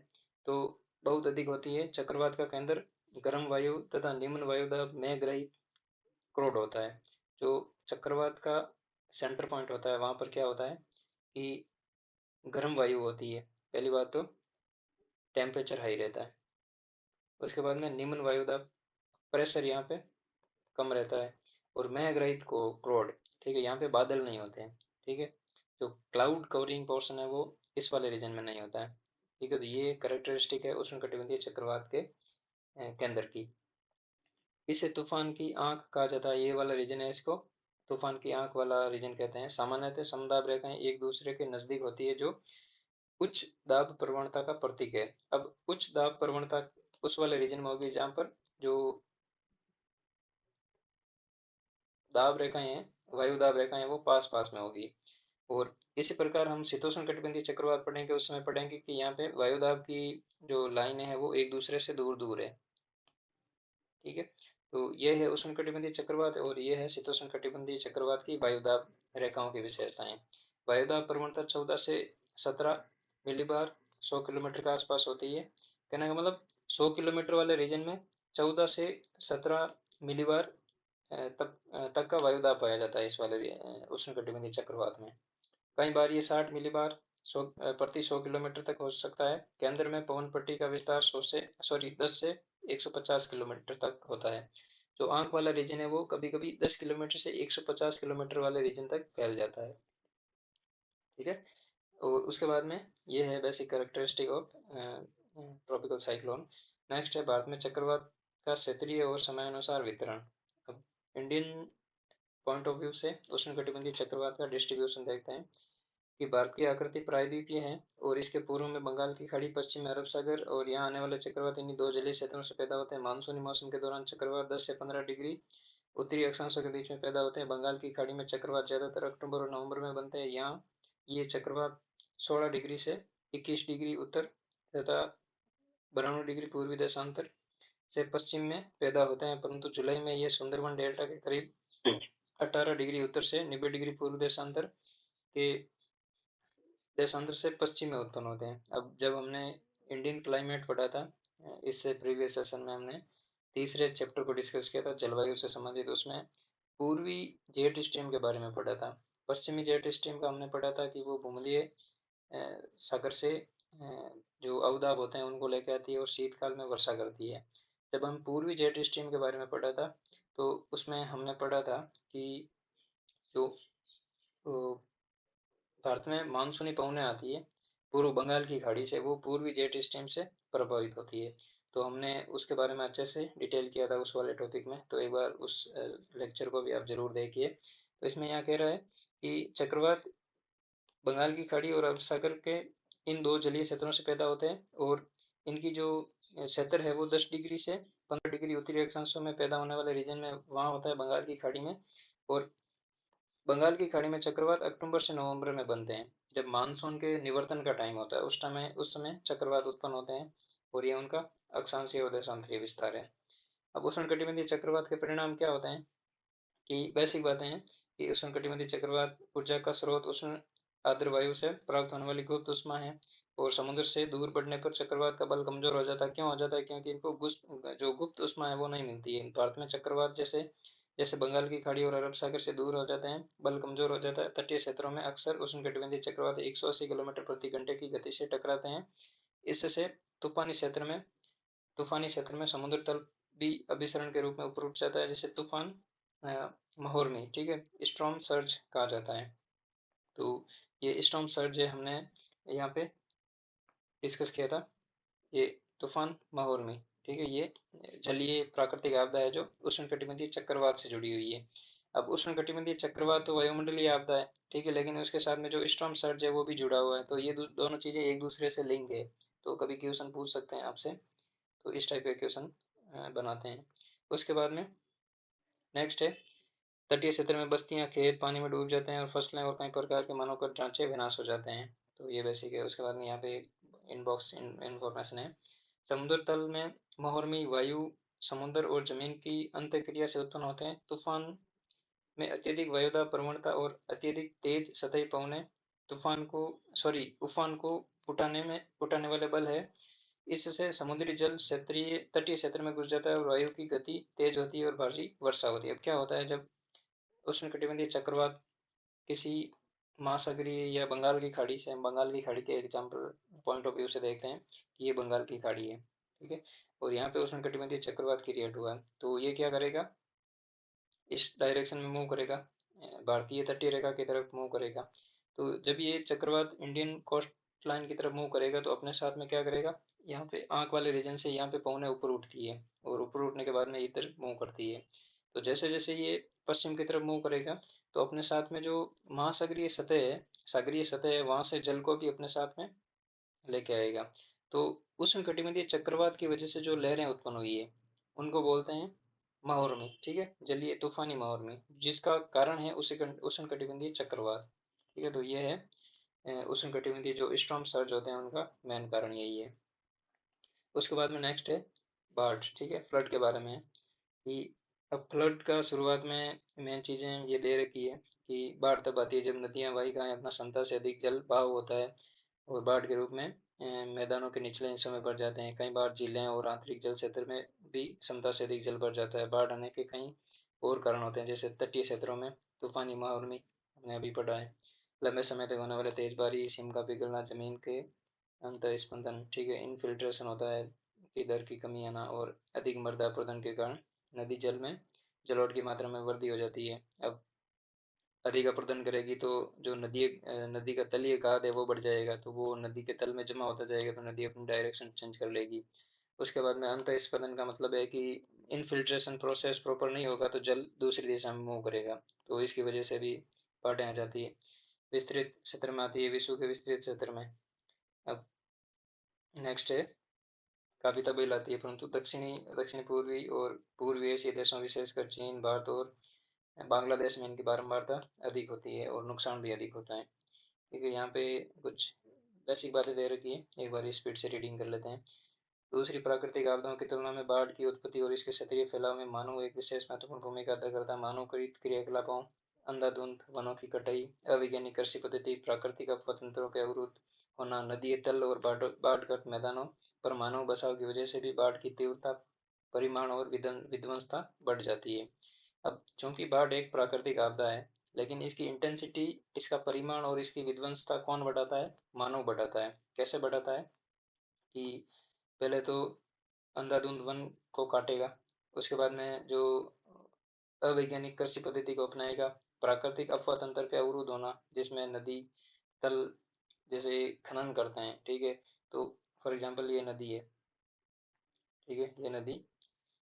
तो बहुत अधिक होती है, चक्रवात का केंद्र गर्म वायु तथा निम्न वायुदाब में ग्रहित क्रोड होता है। जो चक्रवात का सेंटर पॉइंट होता है वहां पर क्या होता है कि गर्म वायु होती है, पहली बात तो टेम्परेचर हाई रहता है। उसके बाद में निम्न वायुदाब, प्रेशर यहाँ पे कम रहता है, और मेघ रहित को क्रोड, ठीक है, यहाँ पे बादल नहीं होते हैं, ठीक है, जो क्लाउड कवरिंग पोर्शन है वो इस वाले रीजन में नहीं होता है, ठीक है। तो ये कैरेक्टरिस्टिक है उष्णकटिबंधीय चक्रवात के केंद्र की। इसे तूफान की आंख कहा जाता है, ये वाला रीजन है, इसको तूफान की आंख वाला रीजन कहते हैं। सामान्यतः समदाब रेखाएं एक दूसरे के नजदीक होती है जो उच्च दाब प्रवणता का प्रतीक है। अब उच्च दाब प्रवणता उस वाले रीजन में होगी जहां पर जो दाब रेखाएं हैं, वायु दाब रेखाएं वो पास पास में होगी। और इसी प्रकार हम शीतोष्ण कटिबंधीय चक्रवात पढ़ेंगे, उस समय पढ़ेंगे कि यहाँ पे वायु दाब की जो लाइनें हैं वो एक दूसरे से दूर दूर है, ठीक है। तो ये है उष्ण कटिबंधीय चक्रवात और ये है शीतोष्ण कटिबंधीय चक्रवात की वायुदाब रेखाओं की विशेषताएं। वायुदाब प्रवणता 14 से 17 मिलीबार 100 किलोमीटर के आसपास होती है। कहने का मतलब 100 किलोमीटर वाले रीजन में 14 से 17 मिलीबार तक का वायुदाब पाया जाता है इस वाले उष्ण कटिबंधीय चक्रवात में। कई बार ये 60 मिलीबार प्रति 100 किलोमीटर तक हो सकता है। केंद्र में पवन पट्टी का विस्तार 10 से 150 किलोमीटर तक होता है। जो आंख वाला रीजन है वो कभी कभी 10 किलोमीटर से 150 किलोमीटर वाले रीजन तक फैल जाता है, ठीक है। और उसके बाद में ये है basic characteristic of tropical cyclone. Next है भारत में चक्रवात का क्षेत्रीय और समयानुसार वितरण। अब इंडियन पॉइंट ऑफ व्यू से उष्णकटिबंधीय चक्रवात का डिस्ट्रीब्यूशन देखते हैं कि भारत की आकृति प्रायद्वीपीय है और इसके पूर्व में बंगाल की खाड़ी, पश्चिम में अरब सागर, और यहाँ आने वाले चक्रवात इन्हीं दो जलीय क्षेत्रों से पैदा होते हैं। मानसूनी मौसम के दौरान चक्रवात 10 से 15 डिग्री उत्तरी अक्षांशों के बीच में पैदा होते हैं। बंगाल की खाड़ी में चक्रवात ज्यादातर अक्टूबर और नवंबर में बनते हैं। यहाँ ये चक्रवात 16 डिग्री से 21 डिग्री उत्तर तथा 92 डिग्री पूर्वी देशांतर से पश्चिम में पैदा होते हैं, परंतु जुलाई में ये सुंदरबन डेल्टा के करीब 18 डिग्री उत्तर से 90 डिग्री पूर्व देशांतर के देशांतर से पश्चिम में उत्पन्न होते हैं। अब जब हमने इंडियन क्लाइमेट पढ़ा था, इससे प्रीवियस सेशन में हमने तीसरे चैप्टर को डिस्कस किया था जलवायु से संबंधित, उसमें पूर्वी जेट स्ट्रीम के बारे में पढ़ा था। पश्चिमी जेट स्ट्रीम का हमने पढ़ा था कि वो भूमध्य सागर से जो अवदाब होते हैं उनको लेके आती है और शीतकाल में वर्षा करती है। जब हम पूर्वी जेट स्ट्रीम के बारे में पढ़ा था तो उसमें हमने पढ़ा था कि जो भारत में मानसूनी पवनें आती है पूर्व बंगाल की खाड़ी से, वो पूर्वी जेट स्ट्रीम से प्रभावित होती है। तो हमने उसके बारे में अच्छे से डिटेल किया था उस वाले टॉपिक में, तो एक बार उस लेक्चर को भी आप जरूर देखिए। तो इसमें यहाँ कह रहा है कि चक्रवात बंगाल की खाड़ी और अरब सागर के इन दो जलीय क्षेत्रों से पैदा होते हैं, और इनकी जो क्षेत्र है वो 10 डिग्री से 15 डिग्री उत्तरी अक्षांशों में पैदा होने वाले रीजन में वहाँ होता है बंगाल की खाड़ी में। और बंगाल की खाड़ी में चक्रवात अक्टूबर से नवंबर में बनते हैं, जब मानसून के निवर्तन का टाइम होता है उस समय चक्रवात उत्पन्न होते हैं, और ये उनका अक्षांशीय और देशांतरीय विस्तार है। अब उष्णकटिबंधीय चक्रवात के परिणाम क्या होते हैं, कि बेसिक बातें हैं कि उष्णकटिबंधीय चक्रवात ऊर्जा का स्रोत उष्ण आर्द्र वायु से प्राप्त होने वाली गुप्त उष्मा है, और समुद्र से दूर बढ़ने पर चक्रवात का बल कमजोर हो जाता है। क्यों हो जाता है? क्योंकि इनको जो गुप्त उष्मा है वो नहीं मिलती है। भारत में चक्रवात जैसे जैसे बंगाल की खाड़ी और अरब सागर से दूर हो जाते हैं, बल कमजोर हो जाता है, तटीय क्षेत्रों में अक्सर उष्णकटिबंधीय चक्रवात 180 किलोमीटर प्रति घंटे की गति से टकराते हैं। इससे तूफानी क्षेत्र में तूफानी क्षेत्र में समुद्र तल भी अभिसरण के रूप में ऊपर उठ जाता है, जैसे तूफान माहौर में, ठीक है, स्टॉर्म सर्ज कहा जाता है। तो ये स्टॉर्म सर्ज है हमने यहाँ पे डिस्कस किया था, ये तूफान माहौर में, ठीक है, ये जलीय प्राकृतिक आपदा है जो उष्णकटिबंधीय चक्रवात से जुड़ी हुई है। अब उष्णकटिबंधीय चक्रवात तो वायुमंडलीय आपदा है, ठीक है, लेकिन उसके साथ में जो स्टॉर्म सर्ज है वो भी जुड़ा हुआ है, तो ये दोनों चीजें एक दूसरे से लिंक है। तो कभी क्वेश्चन पूछ सकते हैं आपसे, तो इस टाइप के क्वेश्चन बनाते हैं। उसके बाद में नेक्स्ट है, तटीय क्षेत्र में बस्तियां खेत पानी में डूब जाते हैं और फसलें और कई प्रकार के मानव कर ढांचे विनाश हो जाते हैं। तो ये बेसिक है। उसके बाद में यहाँ पे इनबॉक्स इंफॉर्मेशन है। समुद्र तल में मोहरमी वायु समुद्र और जमीन की अंतःक्रिया से उत्पन्न होते हैं। तूफान में अत्यधिक वायुदाब प्रवणता और अत्यधिक तेज सतही पवनें उफान को उठाने वाले बल है। इससे समुद्री जल क्षेत्रीय तटीय क्षेत्र में घुस जाता है और वायु की गति तेज होती है और भारी वर्षा होती है। अब क्या होता है जब उष्णकटिबंधीय चक्रवात किसी महासागरीय या बंगाल की खाड़ी के एग्जाम्पल पॉइंट ऑफ व्यू से देखते हैं कि ये बंगाल की खाड़ी है, ठीक है, और यहाँ पे उष्णकटिबंधीय चक्रवात क्रिएट हुआ है, तो ये क्या करेगा, इस डायरेक्शन में मूव करेगा, भारतीय तटीय रेखा की तरफ मूव करेगा। तो जब ये चक्रवात इंडियन कोस्ट लाइन की तरफ मूव करेगा तो अपने साथ में क्या करेगा, यहाँ पे आंख वाले रीजन से यहाँ पे पवनें ऊपर उठती है, और ऊपर उठने के बाद में इधर मूव करती है। तो जैसे जैसे ये पश्चिम की तरफ मूव करेगा तो अपने साथ में जो महासागरीय सतह है सागरीय सतह है वहां से जल को भी अपने साथ में लेके आएगा। तो उष्णकटिबंधीय चक्रवात की वजह से जो लहरें उत्पन्न हुई है उनको बोलते हैं महोरमी, ठीक है, जलीय तूफानी महोरमी, जिसका कारण है उष्णकटिबंधीय चक्रवात, ठीक है। तो ये है उष्णकटिबंधीय जो स्टॉर्म सर्ज होते हैं उनका मेन कारण यही है। उसके बाद में नेक्स्ट है बाढ़, ठीक है, फ्लड के बारे में है कि अब फ्लड का शुरुआत में मेन चीजें ये दे रखी है कि बाढ़ तब आती है जब नदियां वाहिकाएं अपना क्षमता से अधिक जल बहाव होता है और बाढ़ के रूप में मैदानों के निचले हिस्सों में बढ़ जाते हैं। कई बार झीलें और आंतरिक जल क्षेत्र में भी क्षमता से अधिक जल भर जाता है। बाढ़ आने के कई और कारण होते हैं, जैसे तटीय क्षेत्रों में तूफानी माहौल हमने अभी पढ़ा है, लंबे समय तक होने वाले तेज बारिश, हिम का पिघलना, जमीन के अंत स्पंदन, ठीक है, इनफिल्ट्रेशन होता है की दर की कमी आना, और अधिक मृदा अपरदन के कारण नदी जल में जलोढ़ की मात्रा में वृद्धि हो जाती है। अब अधिक अपरदन करेगी तो जो नदी का तलीय खाद है वो बढ़ जाएगा, तो वो नदी के तल में जमा होता जाएगा, तो नदी अपनी डायरेक्शन चेंज कर लेगी। उसके बाद में अंत स्पंदन का मतलब है कि इनफिल्ट्रेशन प्रोसेस प्रॉपर नहीं होगा तो जल दूसरी दिशा में मूव करेगा, तो इसकी वजह से भी बाढ़ें आ जाती है। विस्तृत क्षेत्र में आती है, विश्व के विस्तृत क्षेत्र में। अब नेक्स्ट है, काफी तब्दील आती है, परंतु दक्षिणी पूर्वी और पूर्वी एशियाई देशों विशेषकर चीन, भारत और बांग्लादेश में इनकी बारंबारता अधिक होती है और नुकसान भी अधिक होता है। ठीक है, यहाँ पे कुछ बेसिक बातें दे रखी है, एक बार स्पीड से रीडिंग कर लेते हैं। दूसरी प्राकृतिक आपदाओं की तुलना में बाढ़ की उत्पत्ति और इसके क्षेत्रीय फैलाव में मानव एक विशेष महत्वपूर्ण भूमिका अदा करता है। मानव कृत क्रियाकलापों, अंधाधुंध वनों की कटाई, अवैज्ञानिक कृषि पद्धति, प्राकृतिक अपतंत्रों के अवरुद्ध होना, नदी तल और बाढ़ग्रस्त मैदानों पर मानव बसाव की वजह से भी बाढ़ की तीव्रता, परिमाण और विध्वंसता बढ़ जाती है। अब चूंकि बाढ़ एक प्राकृतिक आपदा है, लेकिन इसकी इंटेंसिटी, इसका परिमाण और इसकी विध्वंसता कौन बढ़ाता है? मानव बढ़ाता है। कैसे बढ़ाता है? कि पहले तो अंधाधुंध वन को काटेगा, उसके बाद में जो अवैज्ञानिक कृषि पद्धति को अपनाएगा, प्राकृतिक अफवाह तंत्र के अवरुद्ध होना, जिसमें नदी तल जैसे खनन करते हैं, ठीक है। तो फॉर एग्जांपल ये नदी है, ठीक है, ये नदी,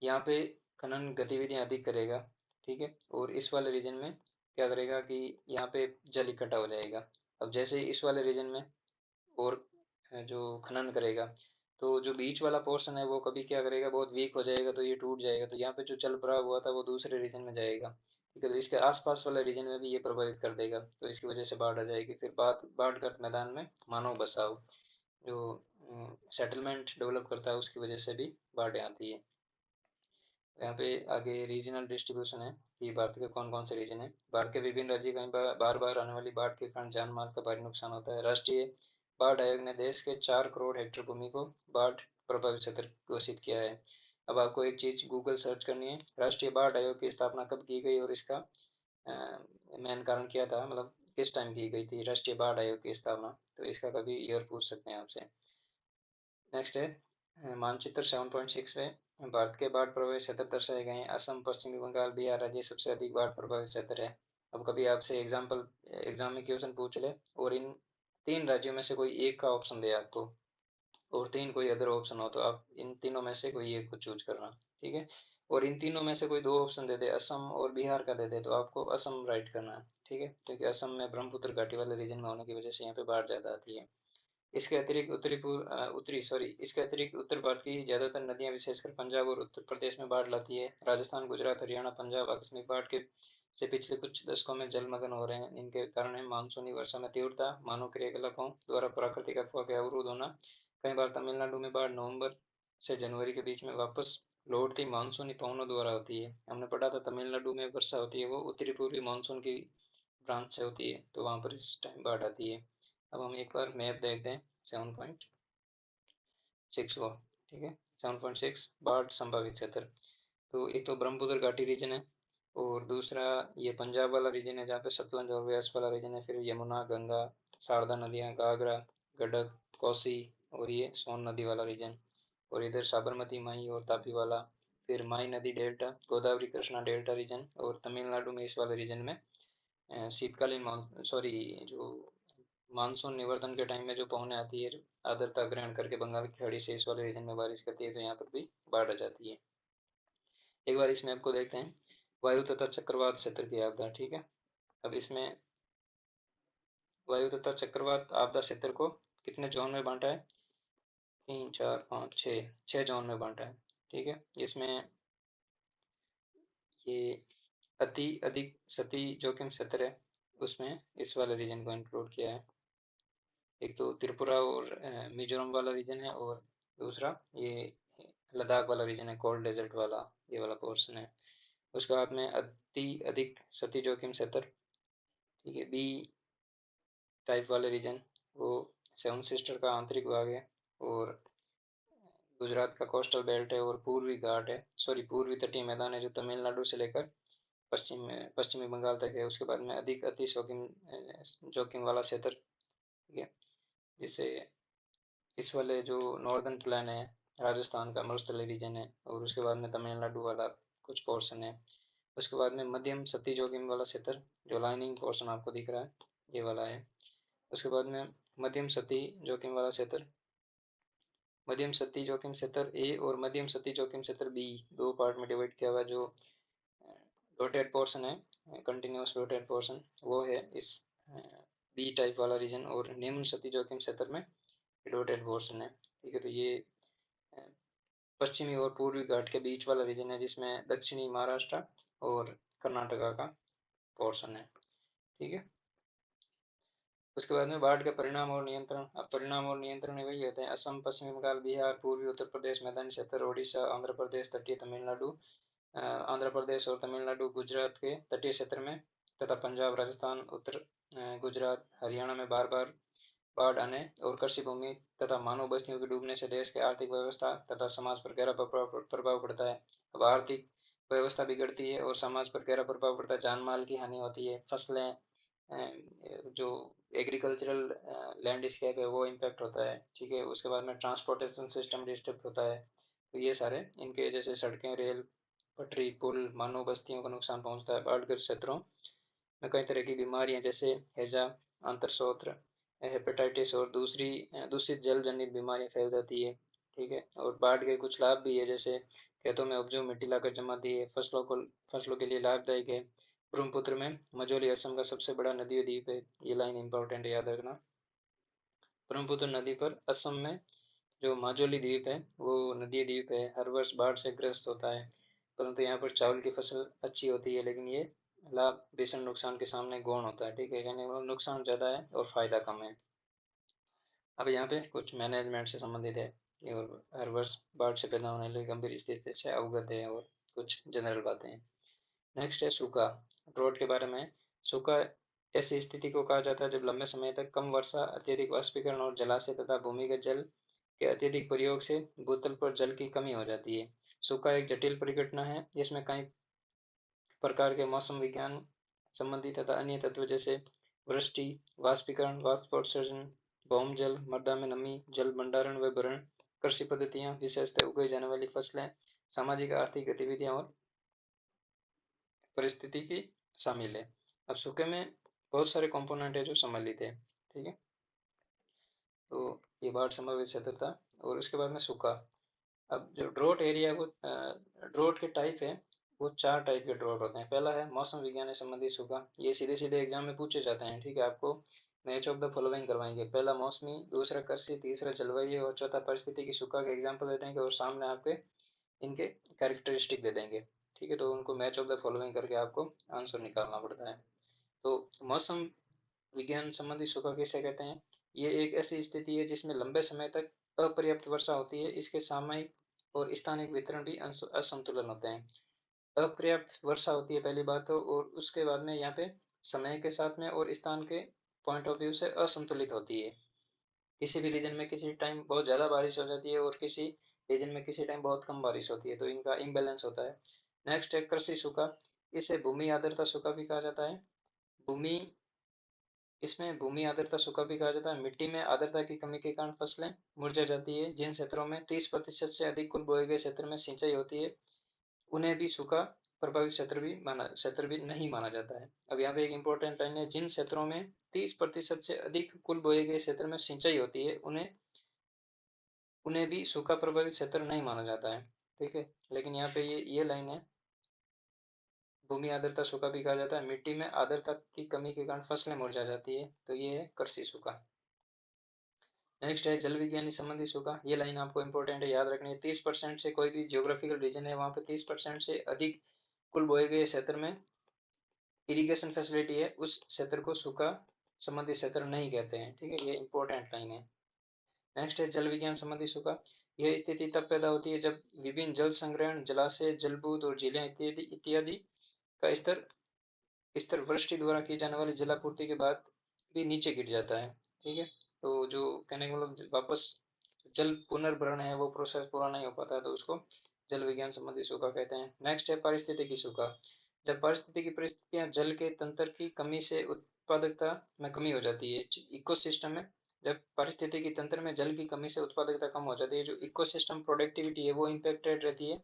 यहाँ पे खनन गतिविधियां अधिक करेगा, ठीक है। और इस वाले रीजन में क्या करेगा कि यहाँ पे जल इकट्ठा हो जाएगा। अब जैसे ही इस वाले रीजन में और जो खनन करेगा, तो जो बीच वाला पोर्शन है वो कभी क्या करेगा, बहुत वीक हो जाएगा, तो ये टूट जाएगा, तो यहाँ पे जो जल भराव हुआ था वो दूसरे रीजन में जाएगा, ठीक है। तो इसके आसपास वाले रीजन में भी ये प्रभावित कर देगा, तो इसकी वजह से बाढ़ आ जाएगी। फिर बाढ़ग्रस्त मैदान में मानव बसाव, जो सेटलमेंट डेवलप करता है, उसकी वजह से भी बाढ़ आती है। यहाँ पे आगे रीजनल डिस्ट्रीब्यूशन है कि भारत के कौन कौन से रीजन है। भारत के विभिन्न राज्य कहीं बार बार आने वाली बाढ़ के कारण जान माल का भारी नुकसान होता है। राष्ट्रीय बाढ़ आयोग ने देश के 4 करोड़ हेक्टेयर भूमि को बाढ़ प्रभावित क्षेत्र घोषित किया है। अब आपको एक चीज गूगल सर्च करनी है, राष्ट्रीय बाढ़ आयोग की स्थापना कब की गई और इसका मेन कारण क्या था, मतलब किस टाइम की गई थी राष्ट्रीय बाढ़ आयोग की स्थापना, तो इसका कभी ईयर पूछ सकते हैं आपसे। नेक्स्ट है मानचित्र 7.6 में भारत के बाढ़ प्रभावित क्षेत्र दर्शाए गए हैं। असम, पश्चिमी बंगाल, बिहार राज्य सबसे अधिक बाढ़ प्रभावित क्षेत्र है। अब कभी आपसे एग्जाम में क्वेश्चन पूछ ले और इन 3 राज्यों में से कोई एक का ऑप्शन दे आपको, और 3 कोई अदर ऑप्शन हो, तो आप इन तीनों में से कोई एक को चूज करना, ठीक है। और इन तीनों में से कोई 2 ऑप्शन दे दे, असम और बिहार का दे दे, तो आपको असम राइट करना है, ठीक है, क्योंकि असम में ब्रह्मपुत्र घाटी वाले रीजन में होने की वजह से यहाँ पे बाढ़ ज्यादा आती है। इसके अतिरिक्त इसके अतिरिक्त उत्तर भारत की ज्यादातर नदियां विशेषकर पंजाब और उत्तर प्रदेश में बाढ़ लाती है। राजस्थान, गुजरात, हरियाणा, पंजाब आकस्मिक बाढ़ के से पिछले कुछ दशकों में जलमग्न हो रहे हैं। इनके कारण है मानसूनी वर्षा में तीव्रता, मानव क्रियाकलापों द्वारा प्राकृतिक अफवाह के अवरुद्ध होना। कई बार तमिलनाडु में बाढ़ नवंबर से जनवरी के बीच में वापस लौटती मानसूनी पवनों द्वारा होती है। हमने पढ़ा था तमिलनाडु में वर्षा होती है वो उत्तरी पूर्वी मानसून की ब्रांच से होती है, तो वहां पर इस टाइम बाढ़ आती है। अब हम एक बार मैप देखते हैं 7.6 को, ठीक है। 7.6 बाढ़ संभावित क्षेत्र, तो एक तो ब्रह्मपुत्र घाटी रीजन है, और दूसरा ये पंजाब वाला रीजन है जहाँ पे सतलज और व्यास वाला रीजन है। फिर यमुना, गंगा, शारदा नदियाँ, घाघरा, गंडक, कोसी, और ये सोन नदी वाला रीजन, और इधर साबरमती, माही और तापी वाला। फिर माही नदी delta, Godavari, Krishna delta region, और तमिलनाडु में इस वाले रीजन में शीतकालीन सॉरी जो मानसून निवर्तन के टाइम में जो पवने आती है, आर्द्रता ग्रहण करके बंगाल की खाड़ी से इस वाले रीजन में बारिश करती है, तो यहाँ पर भी बाढ़ आ जाती है। एक बार इस मैप को देखते हैं, वायु तथा चक्रवात क्षेत्र की आपदा, ठीक है। अब इसमें वायु तथा चक्रवात आपदा क्षेत्र को कितने जोन में बांटा है? 3, 4, 5, 6 जोन में बांटा है, ठीक है। इसमें ये अति अधिक सती जोखिम क्षेत्र है, उसमें इस वाले रीजन को इंक्लूड किया है। एक तो त्रिपुरा और मिजोरम वाला रीजन है, और दूसरा ये लद्दाख वाला रीजन है, कोल्ड डेजर्ट वाला, ये वाला पोर्शन है। उसके बाद में अति अधिक सती जोखिम क्षेत्र, ठीक है, बी टाइप वाले रीजन, वो सेवन सिस्टर का आंतरिक भाग है, और गुजरात का कोस्टल बेल्ट है, और पूर्वी घाट है, सॉरी पूर्वी तटीय मैदान है जो तमिलनाडु से लेकर पश्चिमी बंगाल तक है। उसके बाद में अधिक अति जोखिम जोखिम वाला क्षेत्र, ठीक है, जिसे इस वाले जो नॉर्दर्न प्लान है, राजस्थान का मरुस्थलीय रीजन है, और उसके बाद में तमिलनाडु वाला कुछ पोर्शन है। उसके बाद में मध्यम सतही जोखिम वाला क्षेत्र, जो लाइनिंग पोर्शन आपको दिख रहा है, ये वाला है। उसके बाद में मध्यम सतही जोखिम वाला क्षेत्र, मध्यम सतही जोखिम क्षेत्र ए और मध्यम सतही जोखिम क्षेत्र बी, 2 पार्ट में डिवाइड किया हुआ। जो डॉटेड पोर्शन है, कंटिन्यूस डॉटेड पोर्शन, वो है इस बी टाइप वाला रीजन, और निम्न सतही जोखिम क्षेत्र में डॉटेड पोर्शन है, ठीक है। तो ये पश्चिमी और पूर्वी घाट के बीच वाला रीजन है, जिसमें दक्षिणी महाराष्ट्र और कर्नाटका का पोर्शन है, ठीक है। उसके बाद में बाढ़ के परिणाम और नियंत्रण। अब परिणाम और नियंत्रण वही होते हैं, असम, पश्चिम बंगाल, बिहार, पूर्वी उत्तर प्रदेश, मैदानी क्षेत्र, ओडिशा, आंध्र प्रदेश, तटीय तमिलनाडु, आंध्र प्रदेश और तमिलनाडु, गुजरात के तटीय क्षेत्र में, तथा पंजाब, राजस्थान, उत्तर गुजरात, हरियाणा में बार बार बाढ़ आने और कृषि भूमि तथा मानव बस्तियों के डूबने से देश के आर्थिक व्यवस्था तथा समाज पर गहरा प्रभाव पड़ता है। अब आर्थिक व्यवस्था बिगड़ती है और समाज पर गहरा प्रभाव पड़ता है, जान माल की हानि होती है, फसलें जो एग्रीकल्चरल लैंडस्केप है वो इम्पेक्ट होता है, ठीक है। उसके बाद में ट्रांसपोर्टेशन सिस्टम डिस्टर्ब होता है। तो ये सारे इनके जैसे सड़कें, रेल पटरी, पुल, मानव बस्तियों को नुकसान पहुंचता है। बाढ़ग्रस्त क्षेत्रों में कई तरह की बीमारियां जैसे हैजा, आंत्रशोथ, हेपेटाइटिस और दूसरी दूषित जल जनित बीमारियां फैल जाती है, ठीक है। और बाढ़ के कुछ लाभ भी है, जैसे खेतों में उपजाऊ मिट्टी लाकर जमाती है, फसलों के लिए लाभदायक है। ब्रह्मपुत्र में मझौली असम का सबसे बड़ा नदी द्वीप है। ये लाइन इंपॉर्टेंट है, याद रखना। ब्रह्मपुत्र नदी पर असम में जो माजुली द्वीप है वो नदी द्वीप है, हर वर्ष बाढ़ से ग्रस्त होता है, परंतु यहाँ पर चावल की फसल अच्छी होती है, लेकिन ये लाभ भीषण नुकसान के सामने गौण होता है, ठीक है। यानी वो नुकसान ज्यादा है और फायदा कम है। अब यहाँ पे कुछ मैनेजमेंट से संबंधित है, और हर वर्ष बाढ़ से पैदा होने वाली गंभीर स्थिति से अवगत है, और कुछ जनरल बातें हैं। नेक्स्ट है सूखा, ड्रॉट के बारे में। सूखा ऐसी स्थिति को कहा जाता है जब लंबे समय तक कम वर्षा, अत्यधिक वाष्पीकरण और जलाशय तथा भूमिगत जल के अत्यधिक प्रयोग से भूतल पर जल की कमी हो जाती है। सूखा एक जटिल परिघटना है जिसमें कई प्रकार के मौसम विज्ञान संबंधी तथा अन्य तत्व जैसे वृष्टि, वाष्पीकरण, वाष्पोत्सर्जन, भौम जल, मृदा में नमी, जल भंडारण व भरण, कृषि पद्धतियां, विशेषतः उगाई जाने वाली फसलें, सामाजिक आर्थिक गतिविधियां और परिस्थिति की शामिल है। अब सूखे में बहुत सारे कंपोनेंट है जो सम्मिलित है, ठीक है। तो ये बाढ़ संभावित क्षेत्र था। और उसके बाद में सूखा। अब जो ड्रॉट एरिया है वो ड्रॉट के टाइप है, वो चार टाइप के ड्रॉट होते हैं। पहला है मौसम विज्ञान से संबंधित सूखा, ये सीधे सीधे एग्जाम में पूछे जाते हैं, ठीक है। आपको मैच ऑफ द फॉलोइंग करवाएंगे, पहला मौसमी, दूसरा कृषि, तीसरा जलवायु और चौथा परिस्थिति की सूखा के एग्जाम्पल दे देंगे और सामने आपके इनके कैरेक्टरिस्टिक दे देंगे, ठीक है। तो उनको मैच ऑफ द फॉलोइंग करके आपको आंसर निकालना पड़ता है। तो मौसम विज्ञान संबंधी सूखा किसे कहते हैं? ये एक ऐसी स्थिति है जिसमें लंबे समय तक अपर्याप्त वर्षा होती है, इसके सामयिक और स्थानिक वितरण भी असंतुलन होते हैं। अपर्याप्त वर्षा होती है पहली बात तो, और उसके बाद में यहाँ पे समय के साथ में और स्थान के पॉइंट ऑफ व्यू से असंतुलित होती है। किसी भी रीजन में किसी टाइम बहुत ज़्यादा बारिश हो जाती है और किसी रीजन में किसी टाइम बहुत कम बारिश होती है, तो इनका इम्बैलेंस होता है। नेक्स्ट है कृषि सूखा, इसे भूमि आर्द्रता सूखा भी कहा जाता है। भूमि इसमें भूमि आर्द्रता सूखा भी कहा जाता है। मिट्टी में आर्द्रता की कमी के कारण फसलें मुरझा जाती है। जिन क्षेत्रों में 30% से अधिक कुल बोए गए क्षेत्र में सिंचाई होती है उन्हें भी सूखा प्रभावित क्षेत्र भी नहीं माना जाता है। अब यहाँ पे एक इंपॉर्टेंट लाइन है, जिन क्षेत्रों में 30% से अधिक कुल बोए गए क्षेत्र में सिंचाई होती है उन्हें उन्हें भी सूखा प्रभावित क्षेत्र नहीं माना जाता है, ठीक है। लेकिन यहाँ पे ये लाइन है, भूमि आर्द्रता सूखा भी कहा जाता है। मिट्टी में आर्द्रता की कमी के कारण फसलें मुरझा जाती है, तो ये है कृषि सूखा। नेक्स्ट है जल विज्ञानी संबंधी सूखा, ये लाइन आपको इंपॉर्टेंट है, याद रखनी है। 30% से कोई भी जियोग्राफिकल रीजन है वहाँ पे 30% से अधिक कुल बोए गए क्षेत्र में इरिगेशन फैसिलिटी है, उस क्षेत्र को सूखा संबंधी क्षेत्र नहीं कहते हैं, ठीक है। ये इंपॉर्टेंट लाइन है। नेक्स्ट है जल विज्ञान संबंधी सूखा, यह स्थिति तब पैदा होती है जब विभिन्न जल संग्रहण, जलाशय, जलबूत और झीलें इत्यादि इत्यादि का स्तर स्तर वृष्टि द्वारा की जाने वाली जलापूर्ति के बाद भी नीचे गिर जाता है, ठीक है। तो जो कहने का मतलब वापस जल पुनर्भरण है वो प्रोसेस पूरा नहीं हो पाता है, तो उसको जल विज्ञान संबंधी सूखा कहते हैं। नेक्स्ट है पारिस्थितिकी सूखा, जब पारिस्थितिकी परिस्थितियां जल के तंत्र की कमी से उत्पादकता में कमी हो जाती है। इकोसिस्टम में जब पारिस्थितिकी तंत्र में जल की कमी से उत्पादकता कम हो जाती है, जो इकोसिस्टम प्रोडक्टिविटी है वो इम्पेक्टेड रहती है,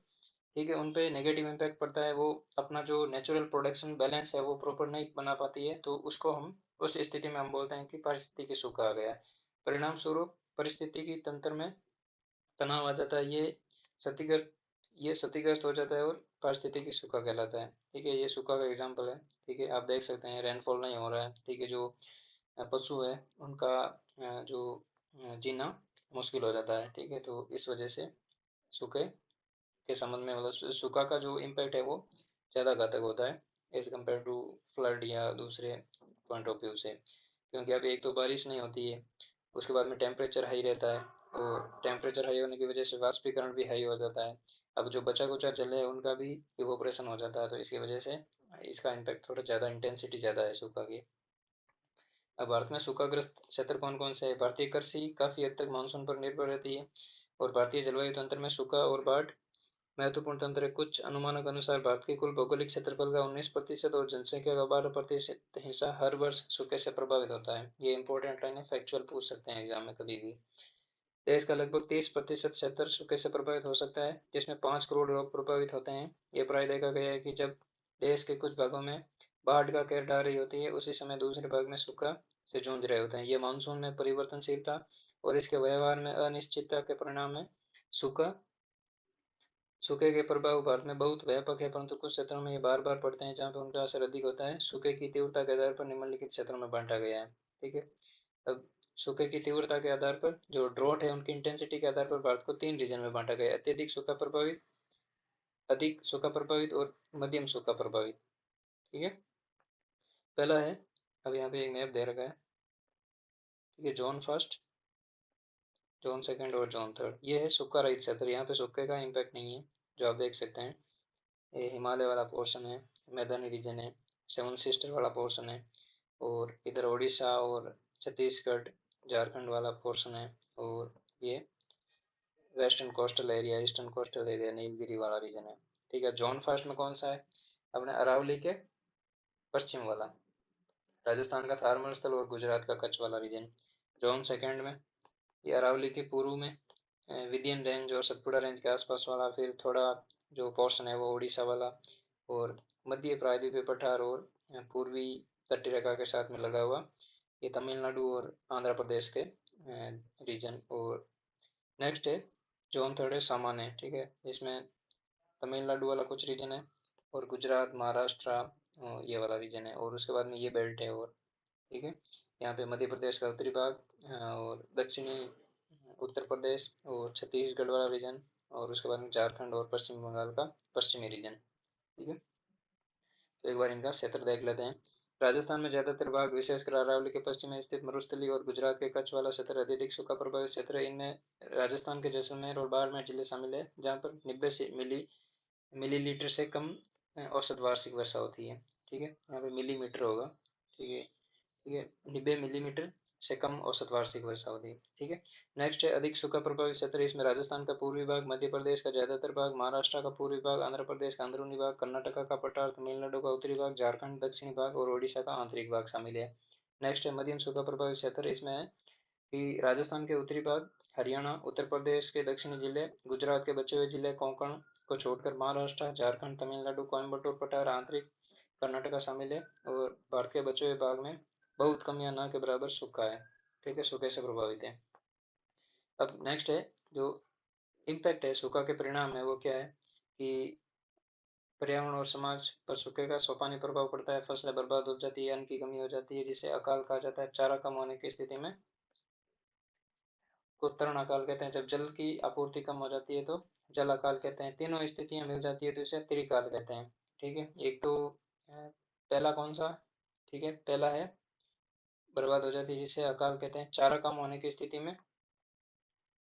ठीक है। उन पे नेगेटिव इम्पैक्ट पड़ता है, वो अपना जो नेचुरल प्रोडक्शन बैलेंस है वो प्रॉपर नहीं बना पाती है, तो उसको हम उस स्थिति में हम बोलते हैं कि पारिस्थितिकी सूखा आ गया है। परिणाम स्वरूप परिस्थितिकी तंत्र में तनाव आ जाता है, ये क्षतिग्रस्त हो जाता है और पारिस्थितिकी सूखा कहलाता है, ठीक है। ये सूखा का एग्जाम्पल है, ठीक है। आप देख सकते हैं रेनफॉल नहीं हो रहा है, ठीक है। जो पशु है उनका जो जीना मुश्किल हो जाता है, ठीक है। तो इस वजह से सूखे के संबंध में मतलब सूखा का जो इम्पैक्ट है वो ज़्यादा घातक होता है एज कम्पेयर टू फ्लड या दूसरे पॉइंट ऑफ व्यू से, क्योंकि अभी एक तो बारिश नहीं होती है, उसके बाद में टेम्परेचर हाई रहता है, और टेम्परेचर हाई होने की वजह से वाष्पीकरण भी हाई हो जाता है। अब जो बचा कुचा जल है उनका भी इवोपरेशन हो जाता है, तो इसकी वजह से इसका इम्पैक्ट थोड़ा ज़्यादा, इंटेंसिटी ज़्यादा है सूखा की। अब भारत में सूखाग्रस्त क्षेत्र कौन कौन से है? भारतीय कृषि काफ़ी हद तक मानसून पर निर्भर रहती है, और भारतीय जलवायु तंत्र में सूखा और बाढ़ महत्वपूर्ण तंत्र है। कुछ अनुमानों के अनुसार भारत के कुल भौगोलिक क्षेत्रफल का 19% और जनसंख्या का 12% हिस्सा हर वर्ष सूखे से प्रभावित होता है। ये इंपॉर्टेंट लाइन है, फैक्चुअल पूछ सकते हैं एग्जाम में कभी भी। देश का लगभग 30% क्षेत्र सूखे से प्रभावित हो सकता है, जिसमें 5 करोड़ लोग प्रभावित होते हैं। ये प्राय देखा गया है कि जब देश के कुछ भागों में बाढ़ का कहर ढा रही होती है, उसी समय दूसरे भाग में सूखा से जूझ रहे होते हैं। ये मानसून में परिवर्तनशीलता और इसके व्यवहार में अनिश्चितता के परिणाम है। सूखा सूखे के प्रभाव भारत में बहुत व्यापक है, परंतु कुछ क्षेत्रों में ये बार बार पड़ते हैं जहाँ पर उनका असर अधिक होता है। सूखे की तीव्रता के आधार पर निम्नलिखित क्षेत्रों में बांटा गया है। ठीक है, अब सूखे की तीव्रता के आधार पर जो ड्रॉट है उनकी इंटेंसिटी के आधार पर भारत को 3 रीजन में बांटा गया है: अत्यधिक सूखा प्रभावित, अधिक सूखा प्रभावित और मध्यम सूखा प्रभावित। ठीक है, पहला है, अब यहाँ पे एक मैप दे रखा है, ठीक है, जोन फर्स्ट, जोन सेकंड और जोन थर्ड। ये है सूखा रहित क्षेत्र, यहाँ पे सूखे का इम्पैक्ट नहीं है जो आप देख सकते हैं। ये हिमालय वाला पोर्शन है, मैदानी रीजन है, सेवन सिस्टर वाला पोर्शन है, और इधर उड़ीसा और छत्तीसगढ़ झारखंड वाला पोर्शन है, और ये western coastal area, eastern coastal area, Nilgiri वाला रीजन है। ठीक है, जोन फर्स्ट में कौन सा है? अपने अरावली के पश्चिम वाला, राजस्थान का थारमल स्थल और गुजरात का कच्छ वाला रीजन। जोन सेकंड में ये अरावली के पूर्व में विंध्यन रेंज और सतपुड़ा रेंज के आसपास वाला, फिर थोड़ा जो पोर्शन है वो उड़ीसा वाला, और मध्य प्रायद्वीपीय पठार और पूर्वी तटीय रेखा के साथ में लगा हुआ ये तमिलनाडु और आंध्र प्रदेश के रीजन। और नेक्स्ट है जोन थर्ड है सामान्य है। ठीक है, इसमें तमिलनाडु वाला कुछ रीजन है और गुजरात, महाराष्ट्र, ये वाला रीजन है, और उसके बाद में ये बेल्ट है। और ठीक है, यहाँ पे मध्य प्रदेश का उत्तरी भाग और दक्षिणी उत्तर प्रदेश और छत्तीसगढ़ वाला रीजन, और उसके बाद में झारखंड और पश्चिम बंगाल का पश्चिमी रीजन। ठीक है, तो एक बार इनका क्षेत्र देख लेते हैं। राजस्थान में ज्यादातर भाग, विशेषकर अरावली के पश्चिम में स्थित मरुस्थलीय और गुजरात के कच्छ वाला क्षेत्र अत्यधिक सूखा प्रभावित क्षेत्र है। इनमें राजस्थान के जैसलमेर और बाड़मेर जिले शामिल है, जहाँ पर 90 मिलीलीटर से कम औसत वार्षिक वर्षा होती है। ठीक है, यहाँ पे मिलीमीटर होगा। ठीक है, ठीक है, 90 मिलीमीटर से कम औसत वार्षिक वर्षा होती है। ठीक है, नेक्स्ट है अधिक सूखा प्रभावित क्षेत्र। इसमें राजस्थान का पूर्वी भाग, मध्य प्रदेश का ज्यादातर भाग, महाराष्ट्र का पूर्वी भाग, आंध्र प्रदेश का अंदरूनी भाग, कर्नाटक का पठार, तमिलनाडु का उत्तरी भाग, झारखंड दक्षिणी भाग और ओडिशा का आंतरिक भाग शामिल है। नेक्स्ट है मध्यम सूखा प्रभावित क्षेत्र। इसमें है कि राजस्थान के उत्तरी भाग, हरियाणा, उत्तर प्रदेश के दक्षिणी जिले, गुजरात के बचे हुए जिले, कोंकण को छोड़कर महाराष्ट्र, झारखंड, तमिलनाडु, कोयम्बटूर पठार, आंतरिक कर्नाटका शामिल है, और भारत के बचे हुए भाग में बहुत कम या न के बराबर सूखा है। ठीक है, सूखे से प्रभावित है। अब नेक्स्ट है जो इम्पैक्ट है, सूखा के परिणाम है वो क्या है कि पर्यावरण और समाज पर सूखे का सोपानी प्रभाव पड़ता है। फसलें बर्बाद हो जाती है, अन्न की कमी हो जाती है, जिसे अकाल कहा जाता है। चारा कम होने की स्थिति में को तरण अकाल कहते हैं। जब जल की आपूर्ति कम हो जाती है तो जल अकाल कहते हैं। तीनों स्थितियां मिल जाती है तो इसे त्रिकाल कहते हैं। ठीक है, एक तो पहला कौन सा? ठीक है, पहला है बर्बाद हो जाती है जिसे अकाल कहते हैं। चारा कम होने की स्थिति में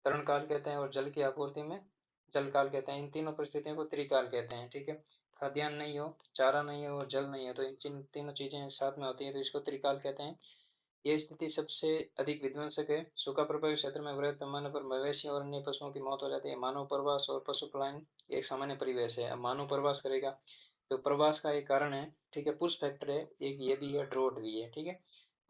तरण काल कहते हैं, और जल की आपूर्ति में जल काल कहते हैं। इन तीनों परिस्थितियों को त्रिकाल कहते हैं। ठीक है, खाद्यान्न नहीं हो, चारा नहीं हो और जल नहीं हो, तो इन तीनों चीजें साथ में होती है तो इसको त्रिकाल कहते हैं। ये स्थिति सबसे अधिक विध्वंसक है। सूखा प्रभावित क्षेत्र में वृहद पैमाने पर मवेशियों और अन्य पशुओं की मौत हो जाती है। मानव प्रवास और पशु पलायन एक सामान्य परिवेश है। अब मानव प्रवास करेगा तो प्रवास का एक कारण है, ठीक है, पुश फैक्टर है एक, ये भी है, ड्रोट भी है। ठीक है,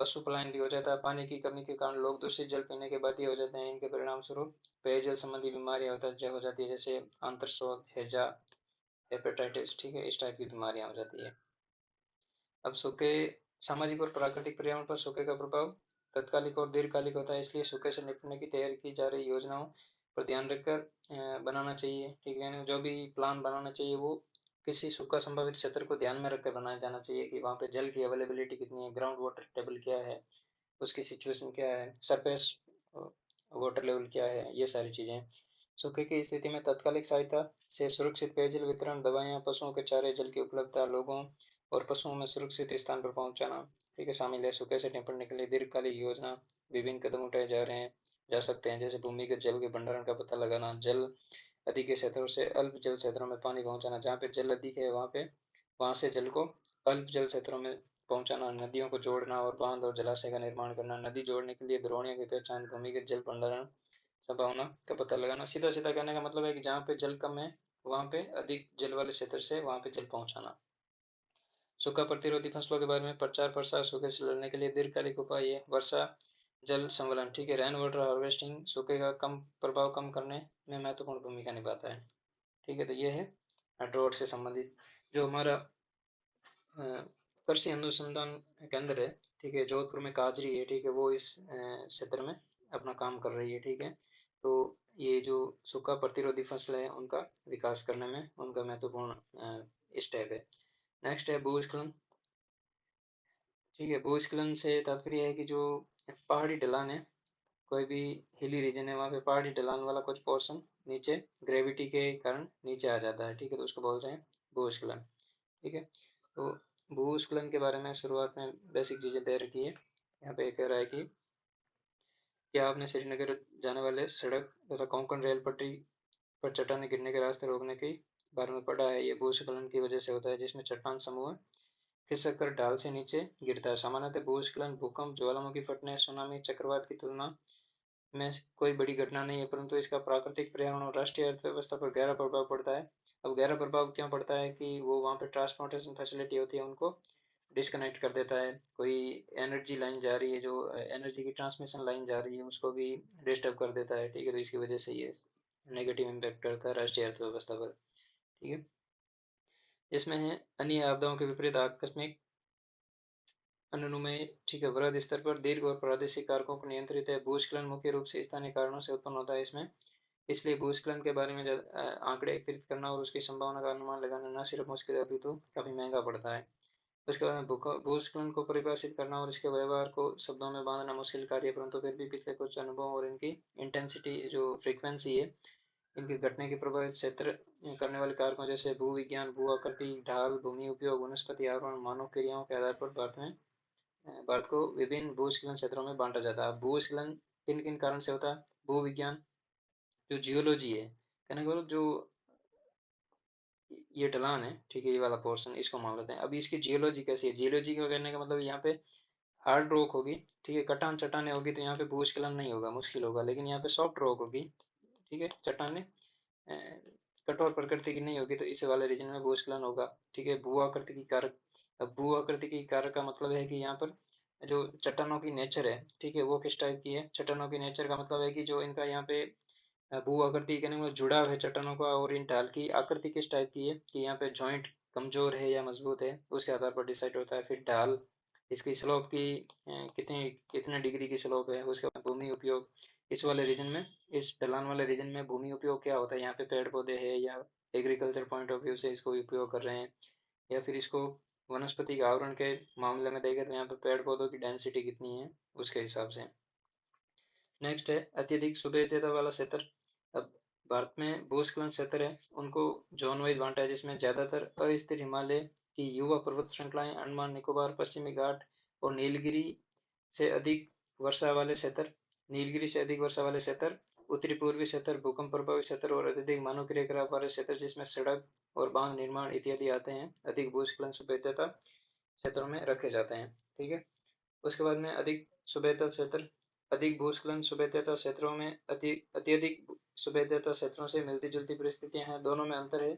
पशु पलायन भी हो जाता है। पानी की कमी के कारण लोग दूषित जल पीने के बाध्य हो जाते हैं। इनके परिणाम स्वरूप पेयजल संबंधी बीमारियां हो जाती है, जैसे आंत्रशोथ, हैजा, हेपेटाइटिस। ठीक है, इस टाइप की बीमारियां हो जाती है। अब सूखे सामाजिक और प्राकृतिक पर्यावरण पर सूखे का प्रभाव तत्कालिक और दीर्घकालिक होता है, इसलिए सूखे से निपटने की तैयारी की जा रही योजनाओं पर ध्यान रखकर बनाना चाहिए। ठीक है, जो भी प्लान बनाना चाहिए वो किसी सूखा संभावित क्षेत्र को ध्यान में रखकर बनाया जाना चाहिए कि वहाँ पे जल की अवेलेबिलिटी कितनी है, ग्राउंड वाटर टेबल क्या है, उसकी सिचुएशन क्या है, सरफेस वाटर लेवल क्या है, ये सारी चीज़ें। सूखे की स्थिति में तात्कालिक सहायता से सुरक्षित पेयजल वितरण, दवाइयाँ, पशुओं के चारे, जल की उपलब्धता, लोगों और पशुओं में सुरक्षित स्थान पर पहुंचाना, ठीक है, शामिल है। सूखे से निपटने के लिए दीर्घकालिक योजना विभिन्न कदम उठाए जा सकते हैं, जैसे भूमिगत जल के भंडारण का पता लगाना, जल अधिक के क्षेत्रों से अल्प जल क्षेत्रों में पानी पहुंचाना, जहाँ पे जल अधिक है वहाँ से जल को अल्प जल क्षेत्रों में पहुंचाना, नदियों को जोड़ना और बांध और जलाशय का निर्माण करना, नदी जोड़ने के लिए द्रोणियों की पहचान, भूमिगत जल भंडारण संभावना का पता लगाना। सीधा सीधा कहने का मतलब है कि जहाँ पे जल कम है वहां पे अधिक जल वाले क्षेत्र से वहां पे जल पहुंचाना। सूखा प्रतिरोधी फसलों के बारे में प्रचार प्रसार। सूखे से लड़ने के लिए दीर्घकालिक उपाय है वर्षा जल संवलन, ठीक है, रेन वाटर हार्वेस्टिंग सूखे का कम प्रभाव कम करने में महत्वपूर्ण भूमिका निभाता है। ठीक है, तो ये है ड्रॉट से संबंधित। जो हमारा कृषि अनुसंधान केंद्र है, ठीक है, जोधपुर में काजरी है, ठीक है, वो इस क्षेत्र में अपना काम कर रही है। ठीक है, तो ये जो सूखा प्रतिरोधी फसल है उनका विकास करने में उनका महत्वपूर्ण स्टेप है। नेक्स्ट है भूस्खलन। ठीक है, भूस्खलन से तात्पर्य है कि जो पहाड़ी ढलान है, कोई भी हिली रीजन है वहाँ पे पहाड़ी ढलान वाला कुछ पोर्शन नीचे ग्रेविटी के कारण नीचे आ जाता है। ठीक है, तो उसको बोलते हैं भूस्खलन। ठीक है, तो भूस्खलन के बारे में शुरुआत में बेसिक चीजें दे रखी है। यहाँ पे कह रहा है कि क्या आपने श्रीनगर जाने वाले सड़क तथा कोंकण रेल पटरी पर चट्टाने गिरने के रास्ते रोकने के बारे में पढ़ा है? ये भूस्खलन की वजह से होता है, जिसमें चट्टान समूह खिसक कर ढाल से नीचे गिरता है। सामान्यतः भूस्खलन भूकंप, ज्वालामुखी फटने, सुनामी, चक्रवात की तुलना में कोई बड़ी घटना नहीं है, परंतु इसका प्राकृतिक पर्यावरण और राष्ट्रीय अर्थव्यवस्था पर गहरा प्रभाव पड़ता है। अब गहरा प्रभाव क्यों पड़ता है कि वो वहाँ पे ट्रांसपोर्टेशन फैसिलिटी होती है उनको डिस्कनेक्ट कर देता है। कोई एनर्जी लाइन जा रही है, जो एनर्जी की ट्रांसमिशन लाइन जा रही है, उसको भी डिस्टर्ब कर देता है। ठीक है, तो इसकी वजह से ये नेगेटिव इम्पैक्ट करता है राष्ट्रीय अर्थव्यवस्था पर। ठीक है, इसमें है अन्य आपदाओं के विपरीत आकस्मिक अनुमेय। ठीक है, वृहद स्तर पर दीर्घ और प्रादेशिक कारकों पर नियंत्रित है। भूस्खलन मुख्य रूप से स्थानीय कारणों से उत्पन्न होता है इसमें, इसलिए भूस्खलन के बारे में आंकड़े एकत्रित करना और उसकी संभावना का अनुमान लगाना न सिर्फ मुश्किल है अपितु काफी महंगा पड़ता है। उसके बाद में भूस्खलन को परिभाषित करना और इसके व्यवहार को शब्दों में बांधना मुश्किल कार्य है, परंतु फिर भी पिछले कुछ अनुभवों और इनकी इंटेंसिटी जो फ्रीक्वेंसी है, इनके घटने के प्रभावित क्षेत्र करने वाले कारकों जैसे भूविज्ञान, भू आकृति, ढाल, भूमि उपयोग, वनस्पति आवरण, मानव क्रियाओं के आधार पर भारत को विभिन्न भूस्खलन क्षेत्रों में बांटा जाता है। भूस्खलन किन किन कारण से होता है? भूविज्ञान, जो जियोलॉजी है, कहने का मतलब जो ये ढलान है, ठीक है, ये वाला पोर्शन इसको मान लेते हैं। अभी इसकी जियोलॉजी कैसी है? जियोलॉजी का कहने का मतलब यहाँ पे हार्ड रॉक होगी, ठीक है, कटान चट्टाने होगी, तो यहाँ पे भूस्खलन नहीं होगा, मुश्किल होगा। लेकिन यहाँ पे सॉफ्ट रॉक होगी, ठीक है, चट्टाने कठोर प्रकृति की नहीं होगी, तो इस वाले रीजन में भूस्खलन होगा। ठीक है, भू आकृति की कारक। अब भू आकृति की कारक का मतलब है कि यहाँ पर जो चट्टानों की नेचर है, ठीक है, वो किस टाइप की है। चट्टानों की नेचर का मतलब है कि जो इनका यहाँ पे भू आकृति कहने में जुड़ाव है चट्टानों का, और इन ढाल की आकृति किस टाइप की है कि यहाँ पे जॉइंट कमजोर है या मजबूत है, उसके आधार पर डिसाइड होता है। फिर ढाल, इसकी स्लोप की कितने कितने डिग्री की स्लोप है। उसके बाद भूमि उपयोग, इस वाले रीजन में, इस ढलान वाले रीजन में भूमि उपयोग क्या होता है, यहाँ पे पेड़ पौधे है या एग्रीकल्चर पॉइंट ऑफ व्यू से इसको उपयोग कर रहे हैं, या फिर इसको वनस्पति का आवरण के मामले में देखें तो यहाँ पे पेड़ पौधों की डेंसिटी कितनी है उसके हिसाब से। नेक्स्ट है अत्यधिक सुभेद्यता वाला क्षेत्र। अब भारत में भूस्खलन क्षेत्र है, उनको जोन वाइज बांटा है, जिसमें ज्यादातर अस्थिर हिमालय की युवा पर्वत श्रृंखलाएं, अंडमान निकोबार, पश्चिमी घाट और नीलगिरी से अधिक वर्षा वाले क्षेत्र, नीलगिरी से अधिक वर्षा वाले क्षेत्र, उत्तरी पूर्वी क्षेत्र, भूकंप प्रभावित क्षेत्र और अत्यधिक मानव क्रियाकलाप वाले क्षेत्र, जिसमें सड़क और बांध निर्माण इत्यादि आते हैं, अधिक भूस्खलन सुभेद्यता क्षेत्रों में रखे जाते हैं। ठीक है, उसके बाद में अधिक सुभेद्यता क्षेत्र। अधिक भूस्खलन सुभेद्यता क्षेत्रों में अत्यधिक सुभेद्यता क्षेत्रों से मिलती जुलती परिस्थितियां हैं, दोनों में अंतर है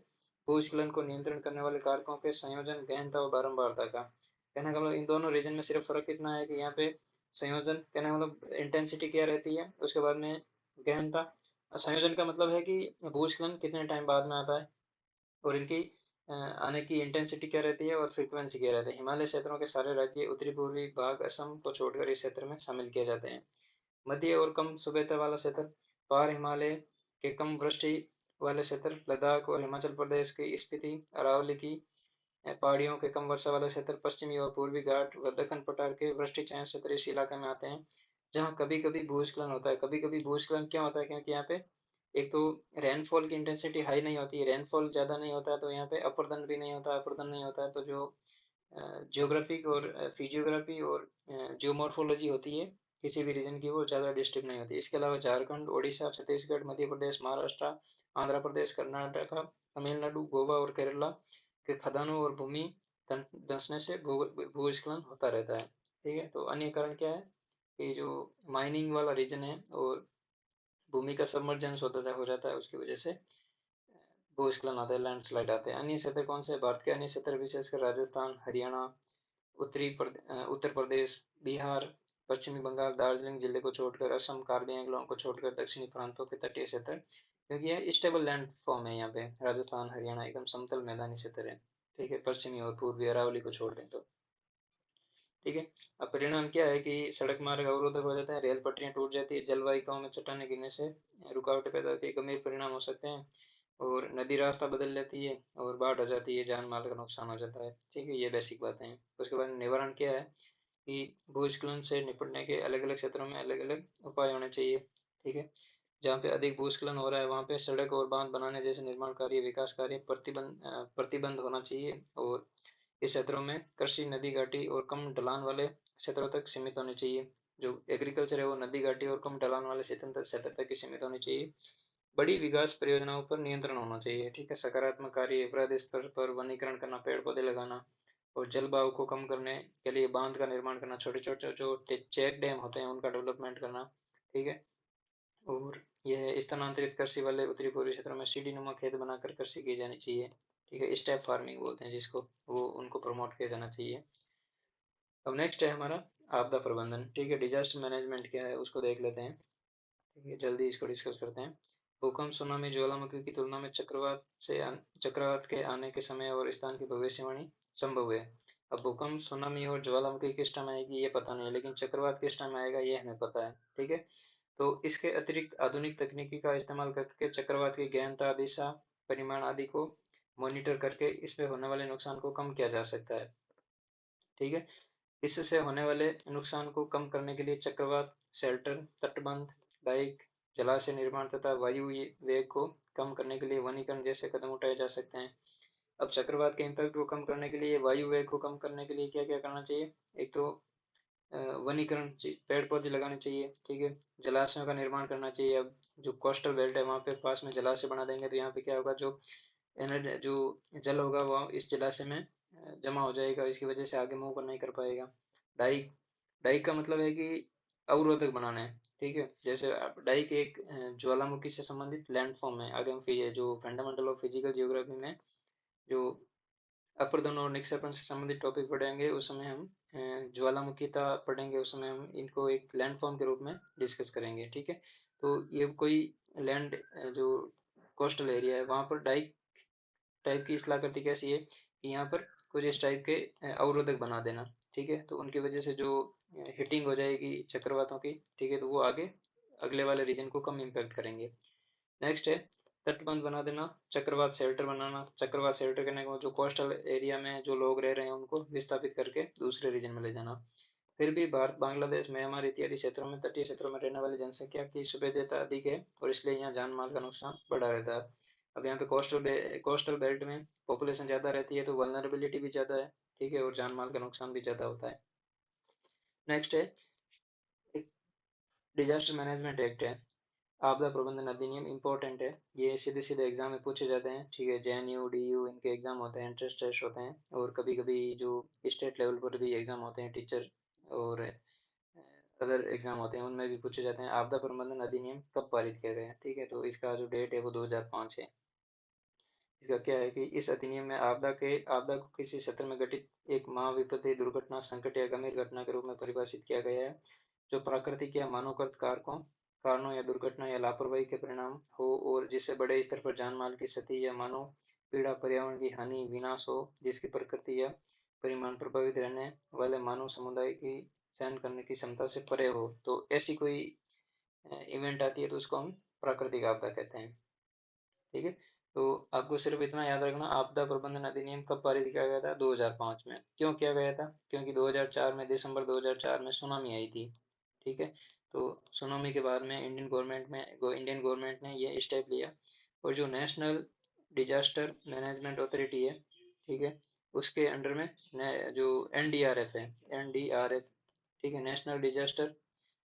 भूस्खलन को नियंत्रण करने वाले कारकों के संयोजन, गहनता और बारंबारता का। कहने का मतलब इन दोनों रीजन में सिर्फ फर्क इतना है कि यहाँ पे संयोजन, कहने का मतलब इंटेंसिटी क्या रहती है, उसके बाद में गहनता। संयोजन का मतलब है कि भूस्खलन कितने टाइम बाद में आता है, और इनकी आने की इंटेंसिटी क्या रहती है और फ्रीक्वेंसी क्या रहती है। हिमालय क्षेत्रों के सारे राज्य उत्तरी पूर्वी भाग असम को छोड़कर इस क्षेत्र में शामिल किए जाते हैं। मध्य और कम सुभेद्यता वाला क्षेत्र, पार हिमालय के कम वृष्टि वाले क्षेत्र, लद्दाख और हिमाचल प्रदेश की स्पीति अरावली की पहाड़ियों के कम वर्षा वाले क्षेत्र, पश्चिमी और पूर्वी घाट व दक्कन पठार के वृष्टि चयन क्षेत्र इस इलाके में आते हैं, जहाँ कभी कभी भूस्खलन होता है। कभी कभी भूस्खलन क्यों होता है? क्योंकि यहाँ पे एक तो रेनफॉल की इंटेंसिटी हाई नहीं होती है, रेनफॉल ज़्यादा नहीं होता है, तो यहाँ पे अपरदन भी नहीं होता, अपरदन नहीं होता है, तो जो जियोग्राफिक और फिजियोग्राफी और जियोमॉर्फोलॉजी होती है किसी भी रीजन की, वो ज़्यादा डिस्टर्ब नहीं होती। इसके अलावा झारखंड, उड़ीसा, छत्तीसगढ़, मध्य प्रदेश, महाराष्ट्र, आंध्र प्रदेश, कर्नाटक, तमिलनाडु, गोवा और केरला के खदानों और भूमि धंसने से भूस्खलन होता रहता है। ठीक है, तो अन्य कारण क्या है कि जो माइनिंग वाला रीजन है और भूमि का सबमर्जेंस होता हो जाता है, उसकी वजह से भूस्खलन आता है, लैंडस्लाइड आते हैं। अन्य क्षेत्र कौन से हैं? भारत के अन्य क्षेत्र विशेषकर राजस्थान, हरियाणा, उत्तर प्रदेश, बिहार, पश्चिमी बंगाल, दार्जिलिंग जिले को छोड़कर, असम, कार्बी एंग्लों को छोड़कर दक्षिणी प्रांतों के तटीय क्षेत्र, क्योंकि यह स्टेबल लैंड फॉर्म है। यहाँ पे राजस्थान, हरियाणा एकदम समतल मैदानी क्षेत्र है। ठीक है, पश्चिमी और पूर्वी अरावली को छोड़ दें तो। ठीक है, अब परिणाम क्या है कि सड़क मार्ग अवरोधक हो जाता है, रेल पटरियां टूट जाती है, जलवाहिकाओं में चट्टानें गिरने से रुकावटें पैदा होती है, गंभीर परिणाम हो सकते हैं, और नदी रास्ता बदल लेती है, और बाढ़ आ जाती है, जान माल का नुकसान हो जाता है। ठीक है, ये बेसिक बातें हैं। उसके बाद निवारण क्या है कि भूस्खलन से निपटने के अलग अलग क्षेत्रों में अलग अलग उपाय होने चाहिए। ठीक है, जहाँ पे अधिक भूस्खलन हो रहा है वहाँ पे सड़क और बांध बनाने जैसे निर्माण कार्य, विकास कार्य प्रतिबंध होना चाहिए, और इस क्षेत्रों में कृषि नदी घाटी और कम ढलान वाले क्षेत्रों तक सीमित होनी चाहिए। जो एग्रीकल्चर है वो नदी घाटी और कम ढलान वाले क्षेत्र तक ही सीमित होनी चाहिए। बड़ी विकास परियोजनाओं पर नियंत्रण होना चाहिए। ठीक है, सकारात्मक कार्य अपराध स्तर पर वनीकरण करना, पेड़ पौधे लगाना, और जलवायु को कम करने के लिए बांध का निर्माण करना, छोटे छोटे जो चेक डैम होते हैं उनका डेवलपमेंट करना। ठीक है, और यह स्थानांतरित कृषि वाले उत्तरी पूर्वी क्षेत्रों में सीढ़ी नुमा खेत बनाकर कृषि की जानी चाहिए। ठीक है, स्टेप फार्मिंग बोलते हैं जिसको, वो उनको प्रमोट किया जाना चाहिए। अब नेक्स्ट है हमारा आपदा प्रबंधन। ठीक है, डिजास्टर मैनेजमेंट क्या है उसको देख लेते हैं। ठीक है, जल्दी इसको डिस्कस करते हैं। भूकंप, सुनामी, ज्वालामुखी की तुलना में चक्रवात के आने के समय और स्थान की भविष्यवाणी संभव है। अब भूकंप, सुनामी और ज्वालामुखी किस टाइम आएगी ये पता नहीं है, लेकिन चक्रवात किस टाइम आएगा ये हमें पता है। ठीक है, तो इसके अतिरिक्त आधुनिक तकनीकी का इस्तेमाल करके चक्रवात की गहनता, दिशा, परिमाण आदि को मॉनिटर करके इस पे होने वाले नुकसान को कम किया जा सकता है। ठीक है, इससे होने वाले नुकसान को कम करने के लिए चक्रवात शेल्टर, तटबंध, डाइक, जलाशय निर्माण तथा वायु वेग को कम करने के लिए वनीकरण जैसे कदम उठाए जा सकते हैं। अब चक्रवात के इम्पैक्ट को कम करने के लिए, वायु वेग को कम करने के लिए क्या क्या करना चाहिए? एक तो वनीकरण, पेड़ पौधे लगाने चाहिए। ठीक है, जलाशयों का निर्माण करना चाहिए। अब जो कोस्टल बेल्ट है वहाँ पे पास में जलाशय बना देंगे तो यहाँ पे क्या होगा, जो एनर्जी जो जल होगा वो इस जलाशय में जमा हो जाएगा, इसकी वजह से आगे मूव नहीं कर पाएगा। डाइक, डाइक का मतलब है कि अवरोधक बनाना है। ठीक है, जैसे डाइक एक ज्वालामुखी से संबंधित लैंडफॉर्म है। आगे हम जो फंडामेंटल ऑफ फिजिकल जियोग्राफी में जो अपरदन और निक्षेपण से संबंधित टॉपिक पढ़ेंगे उस समय हम ज्वालामुखीता पढ़ेंगे, उस समय हम इनको एक लैंडफॉर्म के रूप में डिस्कस करेंगे। ठीक है, तो ये कोई लैंड जो कोस्टल एरिया है वहाँ पर डाइक टाइप की स्थलाकृति कैसी है कि यहाँ पर कुछ इस टाइप के अवरोधक बना देना। ठीक है, तो उनकी वजह से जो हिटिंग हो जाएगी चक्रवातों की, ठीक है, तो वो आगे अगले वाले रीजन को कम इम्पैक्ट करेंगे। नेक्स्ट है तटबंध बना देना, चक्रवात शेल्टर बनाना। चक्रवात शेल्टर करने के बाद जो कोस्टल एरिया में जो लोग रह रहे हैं उनको विस्थापित करके दूसरे रीजन में ले जाना। फिर भी भारत, बांग्लादेश, म्यांमार इत्यादि क्षेत्रों में, तटीय क्षेत्रों में रहने वाली जनसंख्या की सुभेद्यता अधिक है, और इसलिए यहाँ जान माल का नुकसान बढ़ा रहता है। अब यहाँ पे कोस्टल बेल्ट में पॉपुलेशन ज़्यादा रहती है तो वल्नरेबिलिटी भी ज़्यादा है। ठीक है, और जान माल का नुकसान भी ज़्यादा होता है। नेक्स्ट है एक डिजास्टर मैनेजमेंट एक्ट है, आपदा प्रबंधन अधिनियम, इंपॉर्टेंट है। ये सीधे सीधे एग्जाम में पूछे जाते हैं। ठीक है, जेएनयू, डीयू इनके एग्जाम होते हैं, इंट्रेंस टेस्ट होते हैं, और कभी कभी जो स्टेट लेवल पर भी एग्जाम होते हैं, टीचर और अदर एग्जाम होते हैं उनमें भी पूछे जाते हैं। आपदा प्रबंधन अधिनियम कब पारित किया गया? ठीक है, तो इसका जो डेट है वो 2005 है। इसका क्या है कि इस अधिनियम में आपदा को किसी क्षेत्र में घटित एक महाविपत्ति, दुर्घटना, संकट या गंभीर घटना के रूप में परिभाषित किया गया है, जो प्राकृतिक या मानवकृत कारणों या दुर्घटना या लापरवाही के परिणाम हो, और जिससे बड़े स्तर पर जान माल की क्षति या मानव पीड़ा, पर्यावरण की हानि, विनाश हो, जिसकी प्रकृति या परिमाण प्रभावित रहने वाले मानव समुदाय की सहन करने की क्षमता से परे हो, तो ऐसी कोई इवेंट आती है तो उसको हम प्राकृतिक आपदा कहते हैं। ठीक है, तो आपको सिर्फ इतना याद रखना, आपदा प्रबंधन अधिनियम कब पारित किया गया था? 2005 में। क्यों किया गया था? क्योंकि 2004 में, दिसंबर 2004 में सुनामी आई थी। ठीक है, तो सुनामी के बाद में इंडियन गवर्नमेंट ने ये स्टेप लिया, और जो नेशनल डिजास्टर मैनेजमेंट अथॉरिटी है, ठीक है, उसके अंडर में जो एनडीआरएफ है, एनडीआरएफ, ठीक है, नेशनल डिजास्टर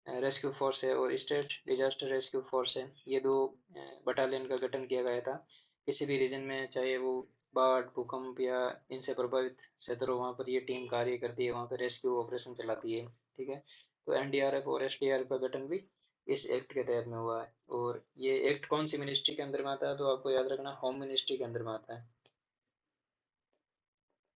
रेस्क्यू फोर्स है, और स्टेट डिजास्टर रेस्क्यू फोर्स है, ये दो बटालियन का गठन किया गया था। किसी भी रीजन में चाहे वो बाढ़, भूकंप या इनसे प्रभावित क्षेत्र हो, वहाँ पर ये टीम कार्य करती है, वहाँ पर रेस्क्यू ऑपरेशन चलाती है। ठीक है, तो एनडीआरएफ और एसडीआरएफ का गठन भी इस एक्ट के तहत में हुआ है। और ये एक्ट कौन सी मिनिस्ट्री के अंदर में आता है, तो आपको याद रखना होम मिनिस्ट्री के अंदर में आता है।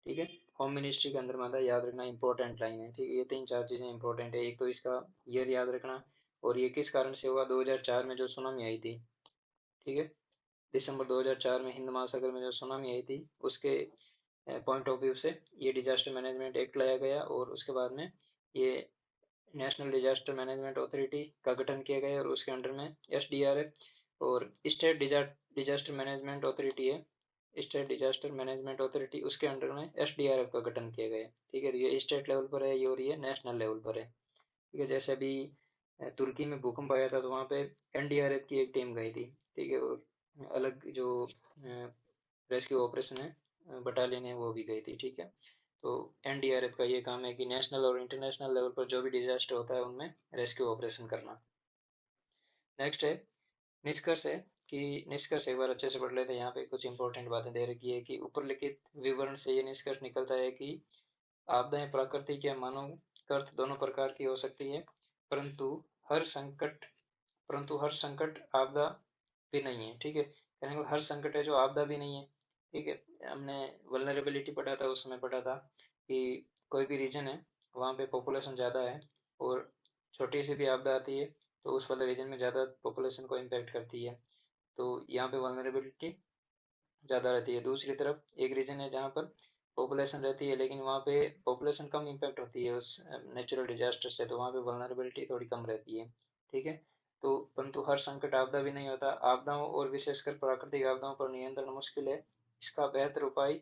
ठीक है, होम मिनिस्ट्री के अंदर में आता है, याद रखना, इंपॉर्टेंट लाइन है। ठीक है, ये तीन चार चीजें इंपॉर्टेंट है। एक तो इसका ईयर याद रखना, और ये किस कारण से हुआ, 2004 में जो सुनामी आई थी। ठीक है, दिसंबर 2004 में हिंद महासागर में जो सुनामी आई थी, उसके पॉइंट ऑफ व्यू से ये डिजास्टर मैनेजमेंट एक्ट लाया गया। और उसके बाद में ये नेशनल डिजास्टर मैनेजमेंट अथॉरिटी का गठन किया गया, और उसके अंडर में एसडीआरएफ और स्टेट डिजास्टर मैनेजमेंट अथॉरिटी है, स्टेट डिजास्टर मैनेजमेंट अथॉरिटी, उसके अंडर में एसडीआरएफ का गठन किया गया। ठीक है, तो ये स्टेट लेवल पर है ये, और ये नेशनल लेवल पर है। ठीक है, जैसे अभी तुर्की में भूकंप आया था, तो वहाँ पे एनडीआरएफ की एक टीम गई थी। ठीक है, और अलग जो रेस्क्यू ऑपरेशन है बटालियन है, वो भी गई थी। ठीक है, तो एनडीआरएफ का ये काम है कि नेशनल और इंटरनेशनल लेवल पर जो भी डिजास्टर होता है उनमें रेस्क्यू ऑपरेशन करना। नेक्स्ट है निष्कर्ष है, कि निष्कर्ष एक बार अच्छे से पढ़ लेते हैं। यहाँ पे कुछ इंपॉर्टेंट बातें दे रखी है कि ऊपर लिखित विवरण से ये निष्कर्ष निकलता है कि आपदाएं प्राकृतिक या मानव कृत दोनों प्रकार की हो सकती है, परंतु हर संकट परंतु हर संकट आपदा भी नहीं है। ठीक है, कहने को हर संकट है जो आपदा भी नहीं है। ठीक है, हमने वल्नरेबिलिटी पढ़ा था, उस समय पढ़ा था कि कोई भी रीजन है, वहाँ पे पॉपुलेशन ज़्यादा है, और छोटी सी भी आपदा आती है तो उस वाले रीजन में ज़्यादा पॉपुलेशन को इम्पेक्ट करती है, तो यहाँ पे वल्नरेबिलिटी ज़्यादा रहती है। दूसरी तरफ एक रीजन है जहाँ पर पॉपुलेशन रहती है, लेकिन वहाँ पे पॉपुलेशन कम इम्पेक्ट होती है उस नेचुरल डिजास्टर से, तो वहाँ पे वल्नरेबिलिटी थोड़ी कम रहती है। ठीक है, तो परंतु हर संकट आपदा भी नहीं होता। आपदाओं और विशेषकर प्राकृतिक आपदाओं पर नियंत्रण मुश्किल है, इसका बेहतर उपाय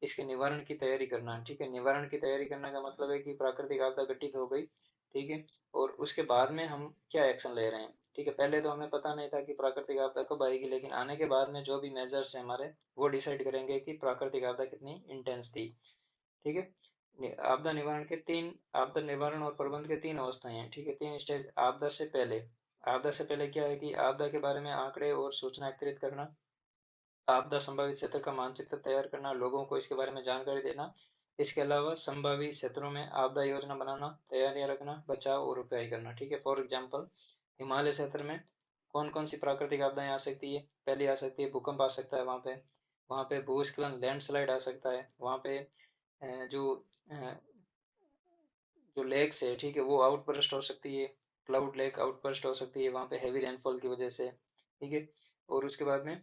इसके निवारण की तैयारी करना है। ठीक है, निवारण की तैयारी करने का मतलब है कि प्राकृतिक आपदा घटित हो गई, ठीक है, और उसके बाद में हम क्या एक्शन ले रहे हैं। ठीक है, पहले तो हमें पता नहीं था कि प्राकृतिक आपदा कब आएगी, लेकिन आने के बाद में जो भी मेजर्स हैं हमारे, वो डिसाइड करेंगे कि प्राकृतिक आपदा कितनी इंटेंस थी। ठीक है, आपदा निवारण के तीन आपदा निवारण और प्रबंध के तीन अवस्थाएं हैं। ठीक है, तीन स्टेज। आपदा से पहले क्या है कि आपदा के बारे में आंकड़े और सूचना एकत्रित करना, आपदा संभावित क्षेत्र का मानचित्र तैयार करना, लोगों को इसके बारे में जानकारी देना। इसके अलावा संभावित क्षेत्रों में आपदा योजना बनाना, तैयारियां रखना, बचाव और उपाय करना। ठीक है, फॉर एग्जाम्पल हिमालय क्षेत्र में कौन कौन सी प्राकृतिक आपदाएं आ सकती है। पहली आ सकती है भूकंप, आ सकता है वहाँ पे भूस्खलन लैंडस्लाइड आ सकता है, वहाँ पे जो लेक्स है, ठीक है, वो आउटबर्स्ट हो सकती है, क्लाउड लेक आउटबर्स्ट हो सकती है वहाँ पे हैवी रेनफॉल की वजह से। ठीक है, और उसके बाद में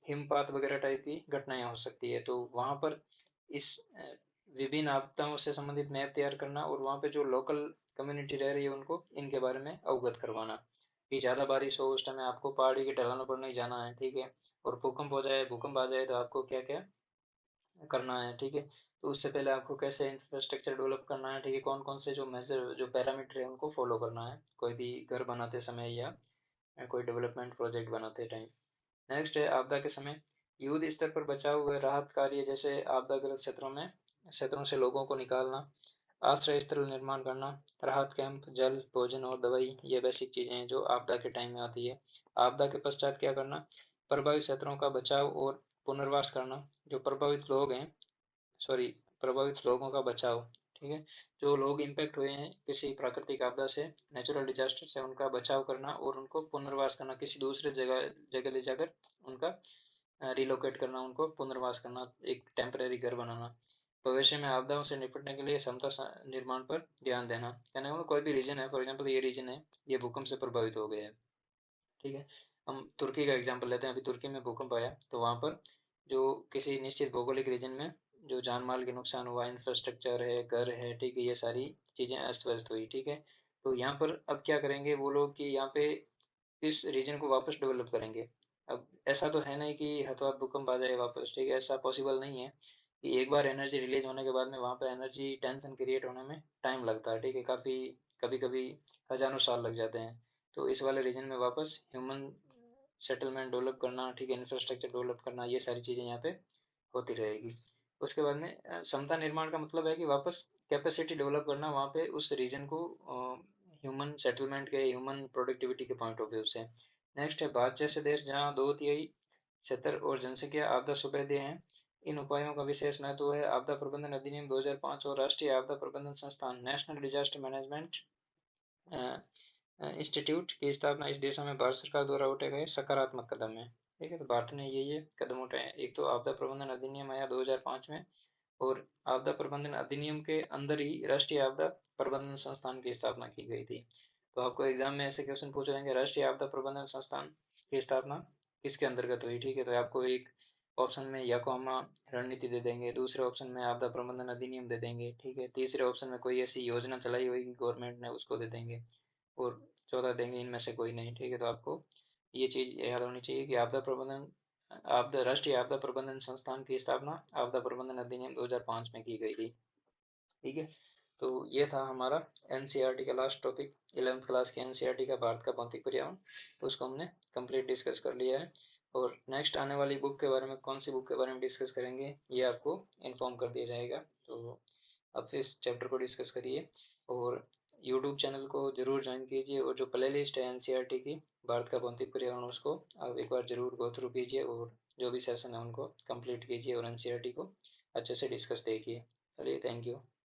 हिमपात वगैरह टाइप की घटनाएं हो सकती है, तो वहाँ पर इस विभिन्न आपदाओं से संबंधित मैप तैयार करना, और वहाँ पे जो लोकल कम्युनिटी रह रही है उनको इनके बारे में अवगत करवाना कि ज़्यादा बारिश हो उस टाइम आपको पहाड़ी के ढलानों पर नहीं जाना है। ठीक है, और भूकंप आ जाए तो आपको क्या क्या करना है। ठीक है, तो उससे पहले आपको कैसे इंफ्रास्ट्रक्चर डेवलप करना है। ठीक है, कौन कौन से जो मेजर जो पैरामीटर है उनको फॉलो करना है कोई भी घर बनाते समय या कोई डेवलपमेंट प्रोजेक्ट बनाते टाइम। नेक्स्ट है आपदा के समय युद्ध स्तर पर बचाव व राहत कार्य, जैसे आपदाग्रस्त क्षेत्रों से लोगों को निकालना, आश्रय स्थल निर्माण करना, राहत कैंप, जल भोजन और दवाई, ये बेसिक चीजें हैं जो आपदा के टाइम में आती है। आपदा के पश्चात क्या करना, प्रभावित क्षेत्रों का बचाव और पुनर्वास करना, जो प्रभावित लोग हैं, सॉरी, प्रभावित लोगों का बचाव। ठीक है, जो लोग इम्पेक्ट हुए हैं किसी प्राकृतिक आपदा से, नेचुरल डिजास्टर से, उनका बचाव करना और उनको पुनर्वास करना, किसी दूसरे जगह जगह ले जाकर उनका रिलोकेट करना, उनको पुनर्वास करना, एक टेम्परेरी घर बनाना। भविष्य में आपदाओं से निपटने के लिए क्षमता निर्माण पर ध्यान देना। कहने को कोई भी रीजन है, फॉर एग्जाम्पल ये रीजन है, ये भूकंप से प्रभावित हो गया है। ठीक है, हम तुर्की का एग्जांपल लेते हैं। अभी तुर्की में भूकंप आया तो वहाँ पर जो किसी निश्चित भौगोलिक रीजन में जो जान माल के नुकसान हुआ, इंफ्रास्ट्रक्चर है, घर है, ठीक है, ये सारी चीज़ें अस्त व्यस्त हुई। ठीक है, तो यहाँ पर अब क्या करेंगे वो लोग कि यहाँ पे इस रीजन को वापस डेवलप करेंगे। अब ऐसा तो है नहीं कि हथात भूकंप आ जाए वापस, ठीक है, ऐसा पॉसिबल नहीं है कि एक बार एनर्जी रिलीज होने के बाद में वहाँ पर एनर्जी टेंशन क्रिएट होने में टाइम लगता है। ठीक है, काफ़ी कभी कभी हजारों साल लग जाते हैं। तो इस वाले रीजन में वापस ह्यूमन सेटलमेंट डेवलप करना, ठीक है, इंफ्रास्ट्रक्चर डेवलप करना, ये सारी चीज़ें यहाँ पे होती रहेगी। उसके बाद में क्षमता निर्माण का मतलब है कि वापस कैपेसिटी डेवलप करना वहाँ पे उस रीजन को ह्यूमन सेटलमेंट के, ह्यूमन प्रोडक्टिविटी के पॉइंट ऑफ व्यू से। नेक्स्ट है भारत जैसे देश जहाँ 2/3 क्षेत्र और जनसंख्या आपदा सुपेदे हैं, इन उपायों का विशेष महत्व है। आपदा प्रबंधन अधिनियम 2005 और राष्ट्रीय आपदा प्रबंधन संस्थान नेशनल डिजास्टर मैनेजमेंट इंस्टीट्यूट की स्थापना इस दिशा में भारत सरकार द्वारा उठाए गए सकारात्मक कदम है। ठीक है, तो भारत ने ये कदम उठाए हैं। एक तो आपदा प्रबंधन अधिनियम आया 2005 में, और आपदा प्रबंधन अधिनियम के अंदर ही राष्ट्रीय आपदा प्रबंधन संस्थान की स्थापना की गई थी। तो आपको एग्जाम में ऐसे क्वेश्चन पूछे जाएंगे, राष्ट्रीय आपदा प्रबंधन संस्थान की स्थापना किसके अंतर्गत हुई। ठीक है, तो आपको एक ऑप्शन में याकोमा रणनीति दे देंगे, दूसरे ऑप्शन में आपदा प्रबंधन अधिनियम दे देंगे, ठीक है, तीसरे ऑप्शन में कोई ऐसी योजना चलाई होगी गवर्नमेंट ने उसको दे देंगे, और चौथा देंगे इनमें से कोई नहीं। ठीक है, तो आपको ये चीज याद होनी चाहिए कि आपदा राष्ट्रीय आपदा प्रबंधन संस्थान की स्थापना आपदा प्रबंधन अधिनियम 2005 में की गई थी। ठीक है, तो ये था हमारा एनसीईआरटी का लास्ट टॉपिक, 11th क्लास के एनसीईआरटी का भारत का भौतिक पर्यावरण। तो उसको हमने कंप्लीट डिस्कस कर लिया है, और नेक्स्ट आने वाली बुक के बारे में, कौन सी बुक के बारे में डिस्कस करेंगे, ये आपको इन्फॉर्म कर दिया जाएगा। तो आप इस चैप्टर को डिस्कस करिए, और यूट्यूब चैनल को जरूर ज्वाइन कीजिए, और जो प्ले लिस्ट है एनसीईआरटी की भारत का भौतिक पर्यावरण, उसको आप एक बार जरूर गो थ्रू कीजिए, और जो भी सेशन है उनको कंप्लीट कीजिए, और एनसीईआरटी को अच्छे से डिस्कस देखिए। चलिए, थैंक यू।